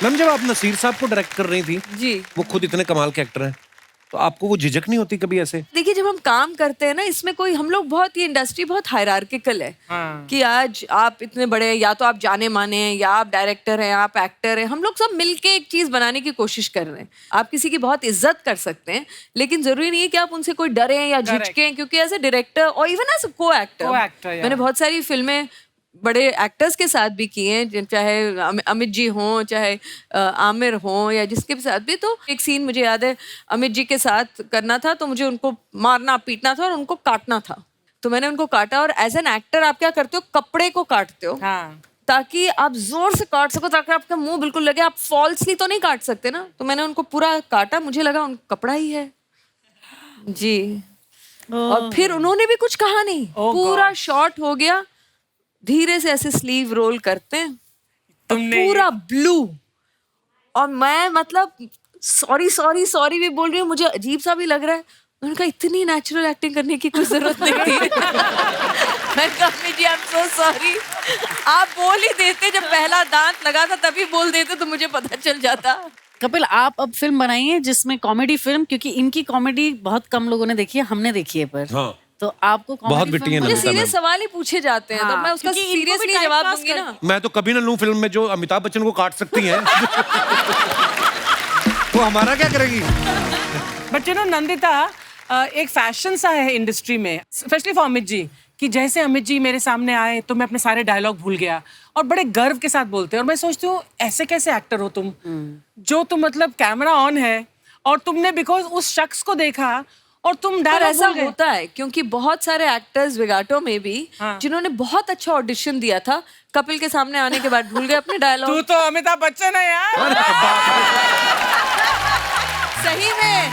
मैम, जब आप नसीर साहब को डायरेक्ट कर रही थी, जी, वो खुद इतने कमाल के एक्टर हैं, तो आपको वो झिझक नहीं होती कभी ऐसे? देखिए जब हम काम करते हैं ना, इसमें कोई हम लोग बहुत, ये इंडस्ट्री बहुत हायरार्किकल है। कि आज आप इतने बड़े, या तो आप जाने माने हैं, या आप डायरेक्टर हैं, आप एक्टर हैं, हम लोग सब मिलके एक चीज बनाने की कोशिश कर रहे हैं। आप किसी की बहुत इज्जत कर सकते हैं, लेकिन जरूरी नहीं है कि आप उनसे कोई डरे या झिझकें, क्योंकि एज ए डायरेक्टर और इवन एज ए को एक्टर मैंने बहुत सारी फिल्में बड़े एक्टर्स के साथ भी किए हैं, चाहे अमित जी हों, चाहे आमिर हों, या जिसके साथ भी। तो एक सीन मुझे याद है, अमित जी के साथ करना था, तो मुझे उनको मारना पीटना था और उनको काटना था। तो मैंने उनको काटा, और एज एन एक्टर आप क्या करते हो, कपड़े को काटते हो ताकि आप जोर से काट सको, ताकि आपका मुंह बिल्कुल लगे। आप फॉल्सली तो नहीं काट सकते ना, तो मैंने उनको पूरा काटा, मुझे लगा उनको कपड़ा ही है जी। और फिर उन्होंने भी कुछ कहा नहीं, पूरा शॉट हो गया, धीरे से ऐसे स्लीव रोल करते हैं, पूरा ब्लू, और मैं मतलब सॉरी सॉरी सॉरी भी बोल रही हूँ, मुझे अजीब सा भी लग रहा है। उन्होंने कहा इतनी नेचुरल एक्टिंग करने की कोई जरूरत नहीं थी। मैं कहा जी आई एम सो सॉरी, आप बोल ही देते, जब पहला दांत लगा था तभी बोल देते तो मुझे पता चल जाता। कपिल, आप अब फिल्म बनाइए जिसमें कॉमेडी फिल्म, क्योंकि इनकी कॉमेडी बहुत कम लोगों ने देखी है, हमने देखी है, पर हाँ। तो आपको बहुत बिट्टी है मुझे नमिता मैम। सीरियस सवाल ही पूछे जाते हैं, तो मैं उसका सीरियसली जवाब दूंगी ना। मैं तो कभी ना लूं फिल्म में जो अमिताभ बच्चन को काट सकती हैं। वो हमारा क्या करेगी? बट यू नो नंदिता, एक फैशन सा है इंडस्ट्री में, स्पेशली फॉर अमित जी, कि जैसे अमित जी मेरे सामने आए तो मैं अपने सारे डायलॉग भूल गया, और बड़े गर्व के साथ बोलते हैं। और मैं सोचती हूँ ऐसे कैसे एक्टर हो तुम, जो तुम मतलब कैमरा ऑन है और तुमने बिकॉज उस शख्स को देखा और तुम पर डायलॉग ऐसा होता है, क्योंकि बहुत सारे एक्टर्स विगाटो में भी जिन्होंने बहुत अच्छा ऑडिशन दिया था, कपिल के सामने आने के बाद भूल गए अपने डायलॉग। तू तो अमिताभ बच्चन है यार। सही में,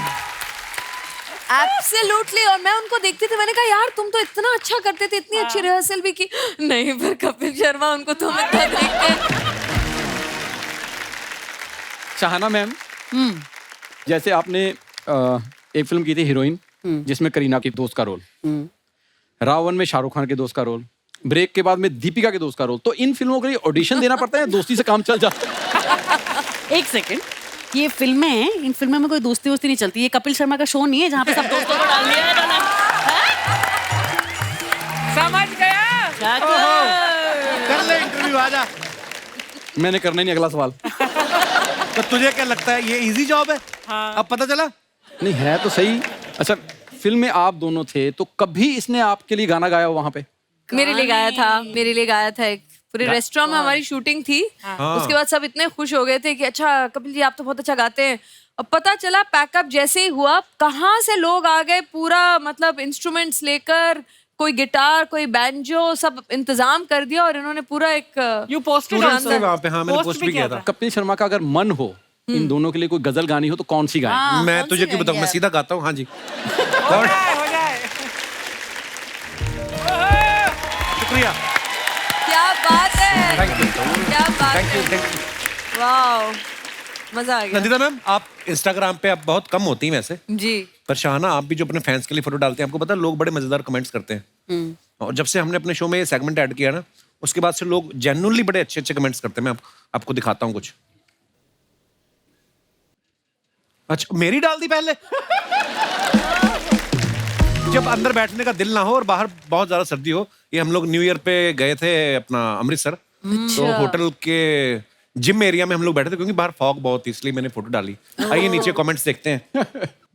एब्सोल्युटली। और मैं उनको देखती थी, मैंने कहा यार तुम तो इतना अच्छा करते थे, इतनी अच्छी रिहर्सल भी की। नहीं, पर कपिल शर्मा, उनको तो हम इतना देखते हैं। शाहना मैम, जैसे आपने एक फिल्म की थी हीरोइन, जिसमें करीना की दोस्त का रोल, रावण में शाहरुख खान के दोस्त का रोल, ब्रेक के बाद में दीपिका के दोस्त का रोल। तो इन फिल्मों के लिए ऑडिशन देना पड़ता है, दोस्ती से काम चल जाता है? एक सेकंड, ये फिल्में हैं, इन फिल्मों में कोई दोस्ती वोस्ती नहीं चलती। ये कपिल शर्मा का शो नहीं है जहाँ पे सब दोस्तों को डाल दिया है इन्होंने। समझ गया। कर ले इंटरव्यू, आजा। मैंने करना ही नहीं अगला सवाल। तो तुझे क्या लगता है ये इजी जॉब है? अब पता चला? नहीं है तो सही। अच्छा, फिल्म में आप दोनों थे, तो कभी इसने आपके लिए गाना गाया हो वहाँ पे? मेरे लिए गाया था, मेरे लिए गाया था। एक पूरे रेस्टोरेंट में हमारी शूटिंग थी। उसके बाद सब इतने खुश हो गए थे कि अच्छा कपिल जी आप तो बहुत अच्छा गाते हैं। अब पता चला पैकअप जैसे ही हुआ, कहाँ से लोग आ गए, पूरा मतलब इंस्ट्रूमेंट्स लेकर, कोई गिटार, कोई बैंजो, सब इंतजाम कर दिया, और इन्होंने पूरा एक यू पोस्ट वहाँ पे, हाँ मैंने पोस्ट भी किया था। कपिल शर्मा का अगर मन हो इन दोनों के लिए कोई गजल गानी हो तो कौन सी गाएं? मैं तुझे क्यों बताऊं, मैं सीधा गाता हूँ। हाँ जी, हो जाए। शुक्रिया। क्या बात है, थैंक यू, क्या बात थैंक यू, है, थैंक यू। वाह, मजा आ गया। नंदिता मैम, आप इंस्टाग्राम पे आप बहुत कम होती हैं वैसे, जी। पर शाहना आप भी जो अपने फैंस के लिए फोटो डालते हैं, आपको पता है लोग बड़े मजेदार कमेंट्स करते हैं। और जब से हमने अपने शो में ये सेगमेंट ऐड किया ना, उसके बाद से लोग जेन्युइनली बड़े अच्छे अच्छे कमेंट्स करते हैं। मैं आपको दिखाता हूँ कुछ। अच्छा, मेरी डाल दी पहले। जब अंदर बैठने का दिल ना हो और बाहर बहुत ज्यादा सर्दी हो। ये हम लोग न्यू ईयर पे गए थे अपना अमृतसर, तो होटल के जिम एरिया में हम लोग बैठे थे क्योंकि बाहर फॉग बहुत थी, इसलिए मैंने फोटो डाली। आइए नीचे कमेंट्स देखते हैं।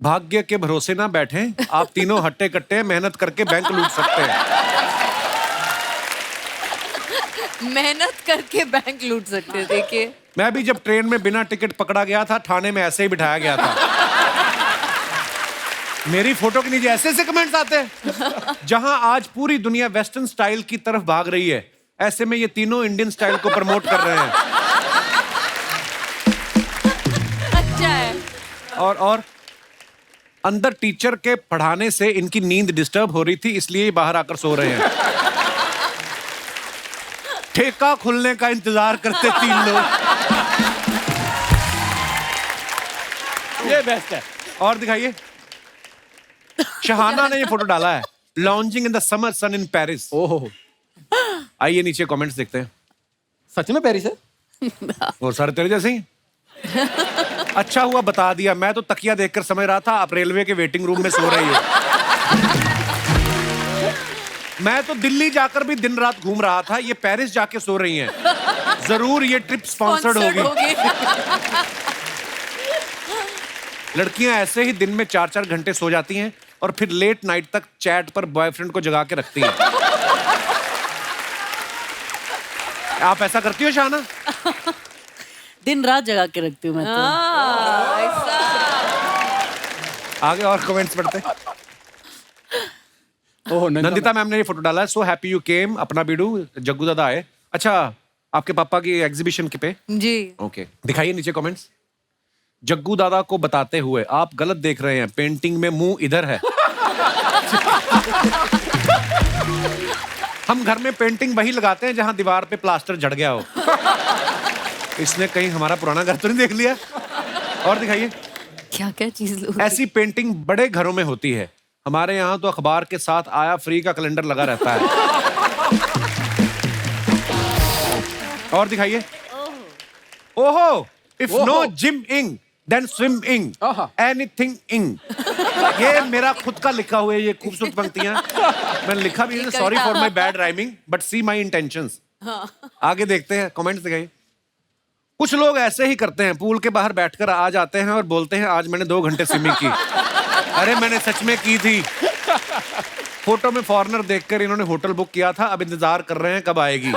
भाग्य के भरोसे ना बैठे, आप तीनों हट्टे कट्टे मेहनत करके बैंक लूट सकते हैं। मेहनत करके बैंक लूट सकते हैं, देखिए। मैं भी जब ट्रेन में बिना टिकट पकड़ा गया था, थाने में ऐसे ही बिठाया गया था। मेरी फोटो के नीचे ऐसे ऐसे कमेंट्स आते हैं। जहां आज पूरी दुनिया वेस्टर्न स्टाइल की तरफ भाग रही है, ऐसे में ये तीनों इंडियन स्टाइल को प्रमोट कर रहे हैं। अच्छा है। और अंदर टीचर के पढ़ाने से इनकी नींद डिस्टर्ब हो रही थी, इसलिए बाहर आकर सो रहे हैं। ठेका खुलने का इंतजार करते 3 लोग। ये बेस्ट है। और दिखाइए, शहाना ने ये फोटो डाला है, lounging in the summer sun in Paris. ओहो, आइए नीचे कमेंट्स देखते हैं। सच में पेरिस है? और सारे तेरे जैसे ही। अच्छा हुआ बता दिया, मैं तो तकिया देखकर समझ रहा था आप रेलवे के वेटिंग रूम में सो रही हो। मैं तो दिल्ली जाकर भी दिन रात घूम रहा था, ये पेरिस जाके सो रही हैं। जरूर ये ट्रिप स्पॉन्सर्ड होगी। लड़कियां ऐसे ही दिन में 4-4 घंटे सो जाती हैं और फिर लेट नाइट तक चैट पर बॉयफ्रेंड को जगा के रखती हैं। आप ऐसा करती हो शहाना? दिन रात जगा के रखती हूँ मैं तो। आगे और कमेंट्स पढ़ते हैं। ओह, नंदिता मैम ने ये फोटो डाला है, सो हैप्पी यू केम, अपना बीडू जग्गू दादा आए। अच्छा, आपके पापा की एग्जीबिशन के पे? जी। ओके, दिखाइए नीचे कमेंट्स। जग्गू दादा को बताते हुए, आप गलत देख रहे हैं, पेंटिंग में मुंह इधर है। हम घर में पेंटिंग वही लगाते हैं जहां दीवार पे प्लास्टर झड़ गया हो। इसने कहीं हमारा पुराना घर तो नहीं देख लिया? और दिखाइए, क्या क्या चीज लोग। ऐसी पेंटिंग बड़े घरों में होती है, हमारे यहाँ तो अखबार के साथ आया फ्री का कैलेंडर लगा रहता है। और दिखाइए, ओहो, इफ नो जिम इंग देन स्विम इंग, एनीथिंग इंग। ये मेरा खुद का लिखा हुआ है, ये खूबसूरत पंक्तियां मैंने लिखा भी है। Sorry for my bad rhyming but see my intentions. आगे देखते हैं कमेंट्स दिखाइए। कुछ लोग ऐसे ही करते हैं, पूल के बाहर बैठकर आ जाते हैं और बोलते हैं आज मैंने 2 घंटे स्विमिंग की। अरे मैंने सच में की थी। फोटो में फॉरेनर देखकर इन्होंने होटल बुक किया था, अब इंतजार कर रहे हैं कब आएगी।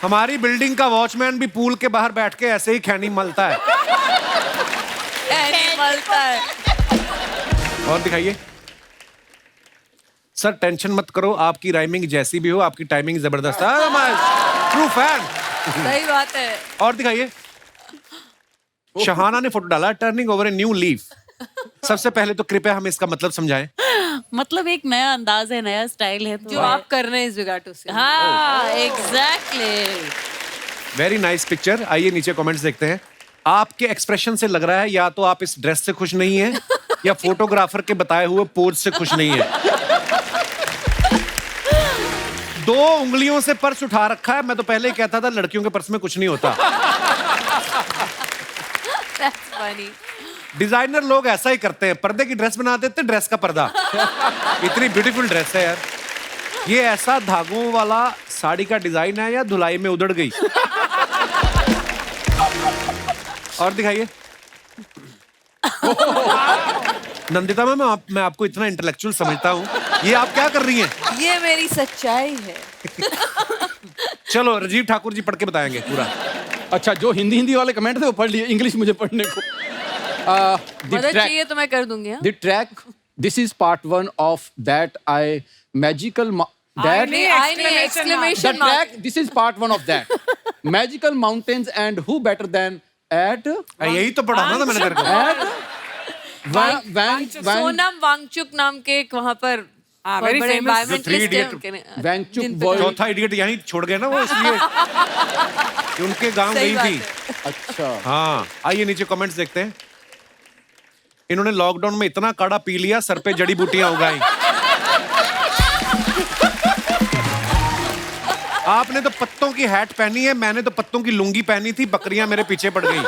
हमारी बिल्डिंग का वॉचमैन भी पूल के बाहर बैठ के ऐसे ही खैनी मलता है। मलता है। और दिखाइए। सर टेंशन मत करो, आपकी राइमिंग जैसी भी हो, आपकी टाइमिंग जबरदस्त है। True fan. सही बात है। और दिखाइए, शहाना ने फोटो डाला, turning over a new leaf. सबसे पहले तो कृपया हमें इसका मतलब समझाएं। मतलब एक नया अंदाज है, नया स्टाइल है, तो जो आप कर रहे हैं इस जुगाटो से। हाँ, एग्जैक्टली। Very nice picture. आइए नीचे कमेंट्स देखते हैं। आपके एक्सप्रेशन से लग रहा है या तो आप इस ड्रेस से खुश नहीं है या फोटोग्राफर के बताए हुए पोज से खुश नहीं है। 2 उंगलियों से पर्स उठा रखा है। मैं तो पहले ही कहता था लड़कियों के पर्स में कुछ नहीं होता। That's funny. डिजाइनर लोग ऐसा ही करते हैं, पर्दे की ड्रेस बना देते, ड्रेस का पर्दा। इतनी ब्यूटीफुल ड्रेस है यार। ये ऐसा धागों वाला साड़ी का डिजाइन है या धुलाई में उधड़ गई? और दिखाइए। नंदिता मैम, मैं आपको इतना इंटेलेक्चुअल समझता हूँ, ये आप क्या कर रही हैं? ये मेरी सच्चाई है। चलो राजीव ठाकुर जी पढ़ के बताएंगे पूरा। अच्छा, जो हिंदी वाले कमेंट थे वो पढ़ लिए, इंग्लिश मुझे पढ़ने को। मदद चाहिए तो मैं कर दूंगी। The track, this is part 1 of that magical exclamation the track, this is part 1 of that magical mountains, and who better than at यही तो पढ़ाना था मैंने तेरे को। सोनम वांगचुक नाम के एक वहाँ पर very बड़े famous environmentalist वांगचुक जिन पे- boy। चौथा इडियट यहीं छोड़ गए ना वो, इसलिए कि उनके गांव सही गई बात थी। है। अच्छा, हाँ, आइए नीचे कमेंट्स देखते हैं। इन्होंने लॉकडाउन में इतना काढ़ा पी लिया, सर पे जड़ी बूटियां उगाई। आपने तो पत्तों की हैट पहनी है, मैंने तो पत्तों की लुंगी पहनी थी, बकरियां मेरे पीछे पड़ गई।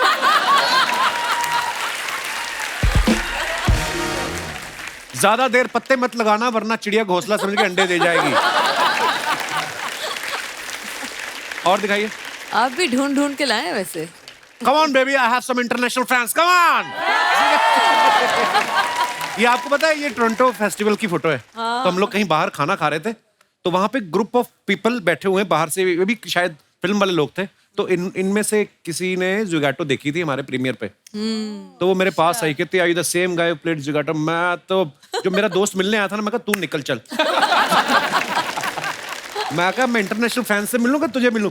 ज्यादा देर पत्ते मत लगाना वरना चिड़िया घोंसला समझ के अंडे दे जाएगी। और दिखाइए। आप भी ढूंढ ढूंढ के लाए हैं वैसे। Come on baby, I have some international fans. Come on. ये आपको पता है ये टोरंटो फेस्टिवल की फोटो है। तो हम लोग कहीं बाहर खाना खा रहे थे तो वहां पे ग्रुप ऑफ पीपल बैठे हुए हैं बाहर से, ये भी शायद फिल्म वाले लोग थे। तो इनमें से किसी ने जुगाटो देखी थी हमारे प्रीमियर पे। तो वो मेरे पास आई, कहते I the same guy played जुगाटो। मैं तो जो मेरा दोस्त मिलने आया था ना, मैं कहा तू निकल चल। मैं कहा मैं इंटरनेशनल फैन से मिलूंगा तुझे मिलूं।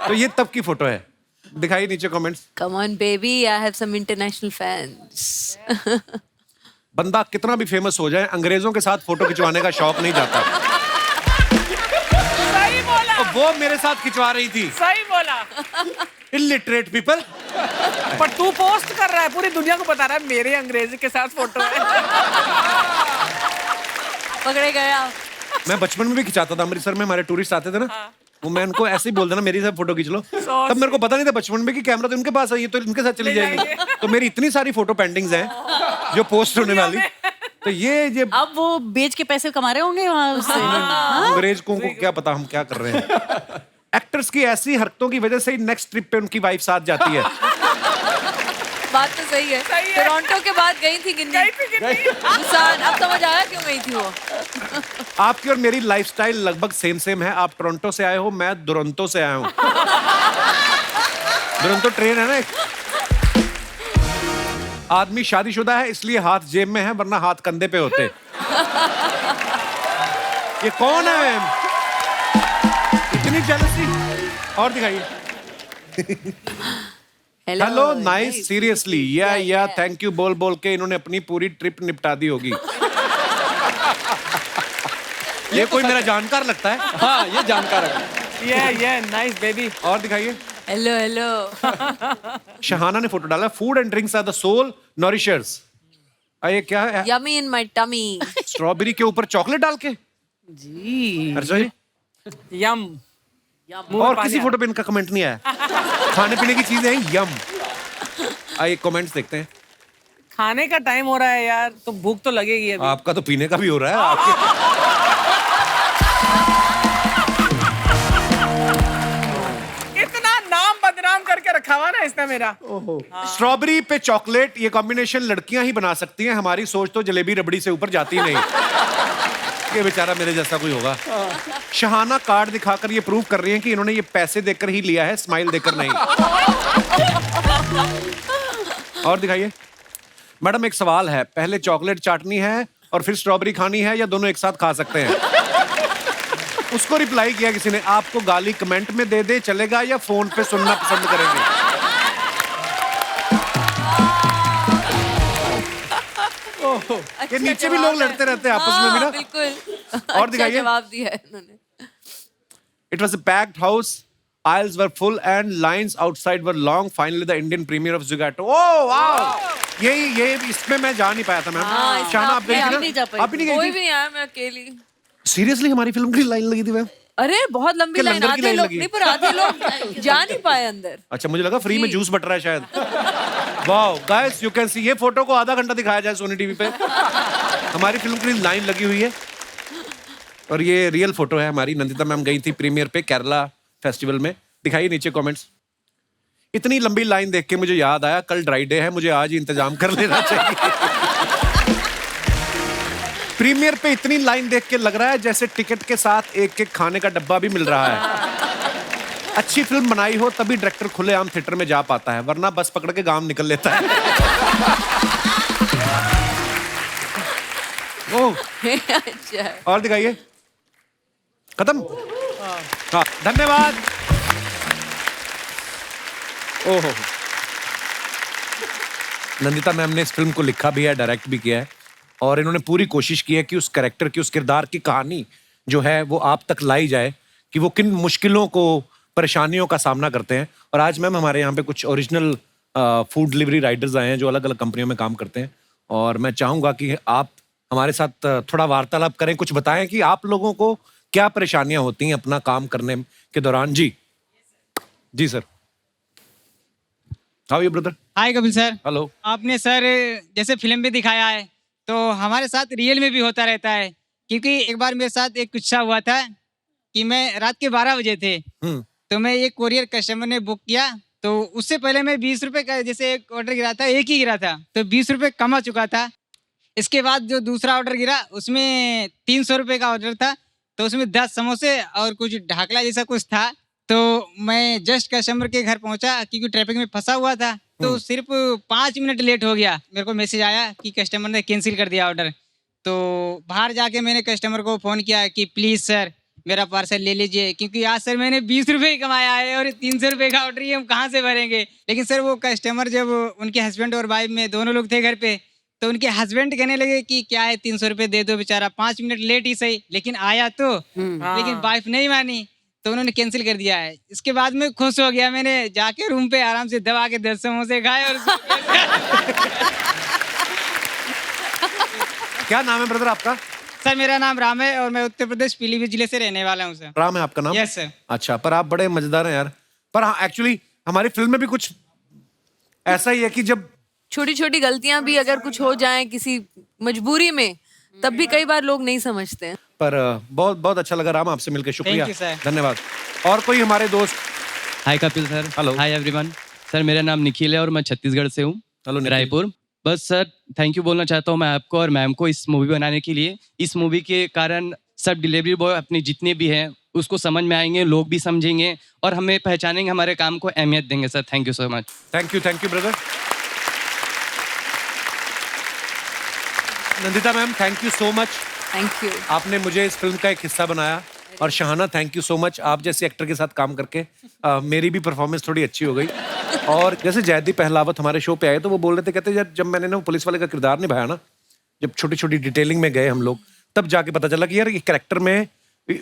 तो ये तब की फोटो है। दिखाइए नीचे comments. Come on baby, I have some international fans. बंदा कितना भी फेमस हो जाए, अंग्रेजों के साथ फोटो खिंचवाने का शौक नहीं जाता। सही बोला। तो वो मेरे साथ खिंचवा रही थी। सही बोला। Illiterate people. पर तू पोस्ट कर रहा है, पूरी दुनिया को बता रहा है मेरे अंग्रेजी के साथ फोटो है। पकड़े गए आप। मैं बचपन में भी खिंचाता था, अमृतसर में हमारे टूरिस्ट आते थे ना, वो मैं उनको ऐसे ही बोल देना मेरी साथ फोटो खींच लो। तब मेरे को पता नहीं था बचपन में कि कैमरा तो इनके पास है, ये तो इनके साथ चली जाएगी। तो मेरी इतनी सारी फोटो पेंटिंग्स हैं जो पोस्ट होने वाली। तो ये अब वो बेच के पैसे कमा रहे होंगे वहां उससे। अंग्रेज को क्या पता हम क्या कर रहे हैं। एक्टर्स की ऐसी हरकतों की वजह से ही नेक्स्ट ट्रिप पे उनकी वाइफ साथ जाती है। बात तो सही है। टोरंटो के बाद गई थी गिन्नी। बुसान, अब समझ आया क्यों गई थी वो। आपकी और मेरी लाइफस्टाइल लगभग सेम है। आप टोरंटो से आए हो, मैं दुरंतो से आया हूँ। दुरंतो ट्रेन है ना। आदमी शादीशुदा है इसलिए हाथ जेब में है, वरना हाथ कंधे पे होते। ये कौन है? इतनी जेलसी। और दिखाइए। हेलो नाइस, सीरियसली या थैंक यू बोल बोल के इन्होंने अपनी पूरी ट्रिप निपटा दी होगी। ये कोई मेरा जानकार लगता है। हाँ, ये जानकार है। ये नाइस बेबी। और दिखाइए। हेलो। शहाना ने फोटो डाला, food and drinks are the soul nourishers. ये क्या है? Yummy in my tummy. Strawberry के ऊपर चॉकलेट डाल के जी। अर्जुन जी? यम। और किसी फोटो पे इनका कमेंट नहीं आया। खाने पीने की चीजें हैं, यम। आइए कमेंट्स देखते हैं। खाने का टाइम हो रहा है यार, तो भूख तो लगेगी अभी। आपका तो पीने का भी हो रहा है। आपके इतना नाम बदनाम करके रखा हुआ ना इसने मेरा। स्ट्रॉबेरी पे चॉकलेट, ये कॉम्बिनेशन लड़कियां ही बना सकती हैं। हमारी सोच तो जलेबी रबड़ी से ऊपर जाती नहीं। ये बेचारा मेरे जैसा कोई होगा। शहाना कार्ड दिखाकर ये प्रूव कर रही हैं कि इन्होंने ये पैसे देकर ही लिया है, स्माइल देकर नहीं। और दिखाइए। मैडम एक सवाल है, पहले चॉकलेट चाटनी है और फिर स्ट्रॉबेरी खानी है या दोनों एक साथ खा सकते हैं? उसको रिप्लाई किया किसी ने, आपको गाली कमेंट में दे दे चलेगा या फोन पे सुनना पसंद करेंगे? ये नीचे भी लोग लड़ते रहते हैं आपस में भी ना। बिल्कुल। और दिखाइए। जवाब दिया है इन्होंने। It was a packed house. Aisles were full and lines outside were long. Finally, the Indian premiere of Zugato. Oh wow! ये इसमें मैं जा नहीं पाया था मैम। शाना आप गई थी ना? आप भी नहीं कोई गई भी थी? नहीं आया, मैं अकेली। सीरियसली हमारी फिल्म की लाइन लगी थी मैम। अरे बहुत लंबी क्या लाइन, लंगर की आधे लाइन लोग लगी? नहीं, पर आधे लोग जा नहीं पाए अंदर। अच्छा मुझे लगा फ्री में जूस बट रहा है शायद। Wow guys you can see, ये फोटो को आधा घंटा दिखाया जाए सोनी टीवी पे। हमारी फिल्म की लाइन लगी हुई है और ये रियल फोटो है हमारी। नंदिता मैम गई थी प्रीमियर पे केरला फेस्टिवल में। दिखाइए नीचे कमेंट्स। इतनी लंबी लाइन देख के मुझे याद आया कल ड्राई डे है, मुझे आज ही इंतजाम कर लेना चाहिए। प्रीमियर पे इतनी लाइन देख के लग रहा है जैसे टिकट के साथ एक एक खाने का डब्बा भी मिल रहा है। अच्छी फिल्म बनाई हो तभी डायरेक्टर खुलेआम थिएटर में जा पाता है, वरना बस पकड़ के गांव निकल लेता है। ओह अच्छा। और दिखाइए। खत्म। हाँ धन्यवाद। ओहो नंदिता मैम ने इस फिल्म को लिखा भी है, डायरेक्ट भी किया है और इन्होंने पूरी कोशिश की है कि उस कैरेक्टर की, उस किरदार की कहानी जो है वो आप तक लाई जाए कि वो किन मुश्किलों को, परेशानियों का सामना करते हैं। और आज मैम हमारे यहाँ पे कुछ ओरिजिनल फूड डिलीवरी राइडर्स आए हैं जो अलग अलग कंपनियों में काम करते हैं और मैं चाहूँगा कि आप हमारे साथ थोड़ा वार्तालाप करें, कुछ बताएं कि आप लोगों को क्या परेशानियां होती हैं अपना काम करने के दौरान। जी sir. How are you brother? Hi Kapil sir. Hello. आपने सर जैसे फिल्म में दिखाया है तो हमारे साथ रियल में भी होता रहता है, क्योंकि एक बार मेरे साथ एक किस्सा हुआ था कि मैं रात के 12 बजे थे तो मैं एक कोरियर कस्टमर ने बुक किया, तो उससे पहले मैं 20 रुपए का जैसे एक ऑर्डर गिरा था, एक ही गिरा था, तो 20 रुपए कमा चुका था। इसके बाद जो दूसरा ऑर्डर गिरा उसमें 300 रुपए का ऑर्डर था, तो उसमें 10 समोसे और कुछ ढाकला जैसा कुछ था। तो मैं जस्ट कस्टमर के घर पहुंचा क्योंकि ट्रैफिक में फंसा हुआ था, तो सिर्फ 5 मिनट लेट हो गया। मेरे को मैसेज आया कि कस्टमर ने कैंसिल कर दिया ऑर्डर। तो बाहर जाके मैंने कस्टमर को फ़ोन किया कि प्लीज़ सर मेरा पार्सल ले लीजिए, क्योंकि आज सर मैंने 20 रुपये ही कमाया है और 300 रुपये का ऑर्डर ही हम कहाँ से भरेंगे। लेकिन सर वो कस्टमर जब उनके हस्बैंड और वाइफ में दोनों लोग थे घर पे, तो उनके हस्बैंड कहने लगे कि क्या है 300 रुपये दे दो, बेचारा 5 मिनट लेट ही सही लेकिन आया तो। लेकिन वाइफ नहीं मानी तो उन्होंने कैंसिल कर दिया है। इसके बाद मैं खुश हो गया, मैंने जाके रूम पे आराम से दबा के 10 समोसे खाए और क्या नाम है ब्रदर आपका? सर मेरा नाम राम है और मैं उत्तर प्रदेश पीलीभीत जिले से रहने वाला हूँ सर। राम है आपका नाम? Yes sir. अच्छा, पर आप बड़े मजेदार हैं यार। पर हाँ, एक्चुअली हमारी फिल्म में भी कुछ ऐसा ही है कि जब छोटी छोटी गलतियां भी अगर कुछ हो जाएं किसी मजबूरी में, तब भी कई बार लोग नहीं समझते हैं। पर बहुत बहुत अच्छा लगा राम आपसे मिलकर, शुक्रिया, Thank you, sir. धन्यवाद। और कोई हमारे दोस्त? Hi Kapil sir. Hello. Hi everyone. Sir मेरा नाम निखिल है और मैं छत्तीसगढ़ से हूँ, हेलो निखिल। रायपुर। बस सर थैंक यू बोलना चाहता हूँ मैं आपको और मैम को इस मूवी बनाने के लिए। इस मूवी के कारण सब डिलीवरी बॉय अपने जितने भी हैं उसको समझ में आएंगे, लोग भी समझेंगे और हमें पहचानेंगे, हमारे काम को अहमियत देंगे। Sir thank you so much. Thank you brother. Nandita ma'am thank you so much. Thank you. आपने मुझे इस फिल्म का एक हिस्सा बनाया। और Shahana thank you so much, आप जैसे एक्टर के साथ काम करके मेरी भी परफॉर्मेंस थोड़ी अच्छी हो गई। और जैसे जयदीप पहलावत हमारे शो पे आए तो वो बोल रहे थे, कहते यार जब मैंने ना पुलिस वाले का किरदार निभाया ना, जब छोटी छोटी डिटेलिंग में गए हम लोग, तब जाके पता चला कि यार ये कैरेक्टर में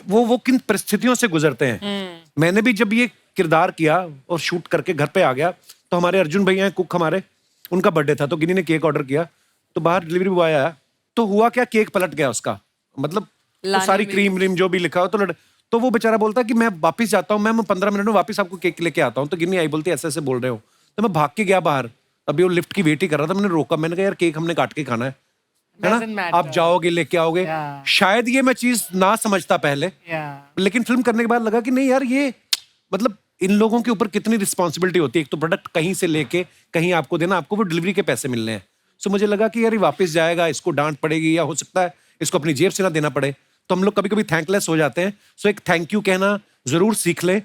वो किन परिस्थितियों से गुजरते हैं। मैंने भी जब ये किरदार किया और शूट करके घर पे आ गया तो हमारे अर्जुन भैया हैं कुक हमारे, उनका बर्थडे था तो गिनी ने केक ऑर्डर किया, तो बाहर डिलीवरी बॉय आया तो हुआ क्या, केक पलट गया उसका, मतलब तो सारी क्रीम व्रीम जो भी लिखा हो तो वो बेचारा बोलता कि मैं वापस जाता हूँ, मैं 15 मिनट में वापस आपको केक लेके आता हूँ। तो गिन्नी आई बोलती ऐसे ऐसे बोल रहे हो, तो मैं भाग के गया बाहर, अभी वो लिफ्ट की वेट ही कर रहा था, मैंने रोका, मैंने कहा यार केक हमने काट के खाना है ना, आप जाओगे लेके आओगे। शायद ये मैं चीज ना समझता पहले, लेकिन फिल्म करने के बाद लगा कि नहीं यार ये मतलब इन लोगों के ऊपर कितनी रिस्पॉन्सिबिलिटी होती है। एक तो प्रोडक्ट कहीं से लेके कहीं आपको देना, आपको वो डिलीवरी के पैसे मिलने हैं। सो मुझे लगा कि यार ये वापस जाएगा, इसको डांट पड़ेगी या हो सकता है इसको अपनी जेब से ना देना पड़े, तो हम लोग कभी कभी थैंकलेस हो जाते हैं। सो एक थैंक यू कहना जरूर सीख लें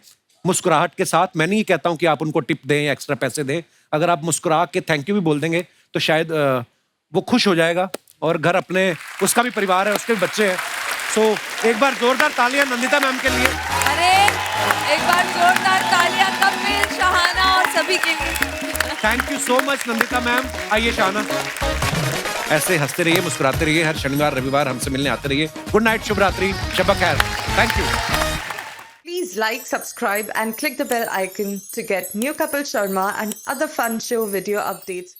मुस्कुराहट के साथ। मैं नहीं कहता हूं कि आप उनको टिप दें या एक्स्ट्रा पैसे दें, अगर आप मुस्कुरा के थैंक यू भी बोल देंगे तो शायद वो खुश हो जाएगा और घर अपने, उसका भी परिवार है, उसके भी बच्चे हैं। सो एक बार जोरदार तालियां नंदिता मैम के लिए। अरे एक बार जोरदार तालियां कपिल, शहाना और सभी के लिए। Thank you so much Nandita ma'am. आइए शहाना, ऐसे हंसते रहिए, मुस्कुराते रहिए, हर शनिवार रविवार हमसे मिलने आते रहिए। गुड नाइट, शुभ रात्रि, शब खैर, thank you. Please like, subscribe and click the bell icon to get new Kapil Sharma and other fun show video updates.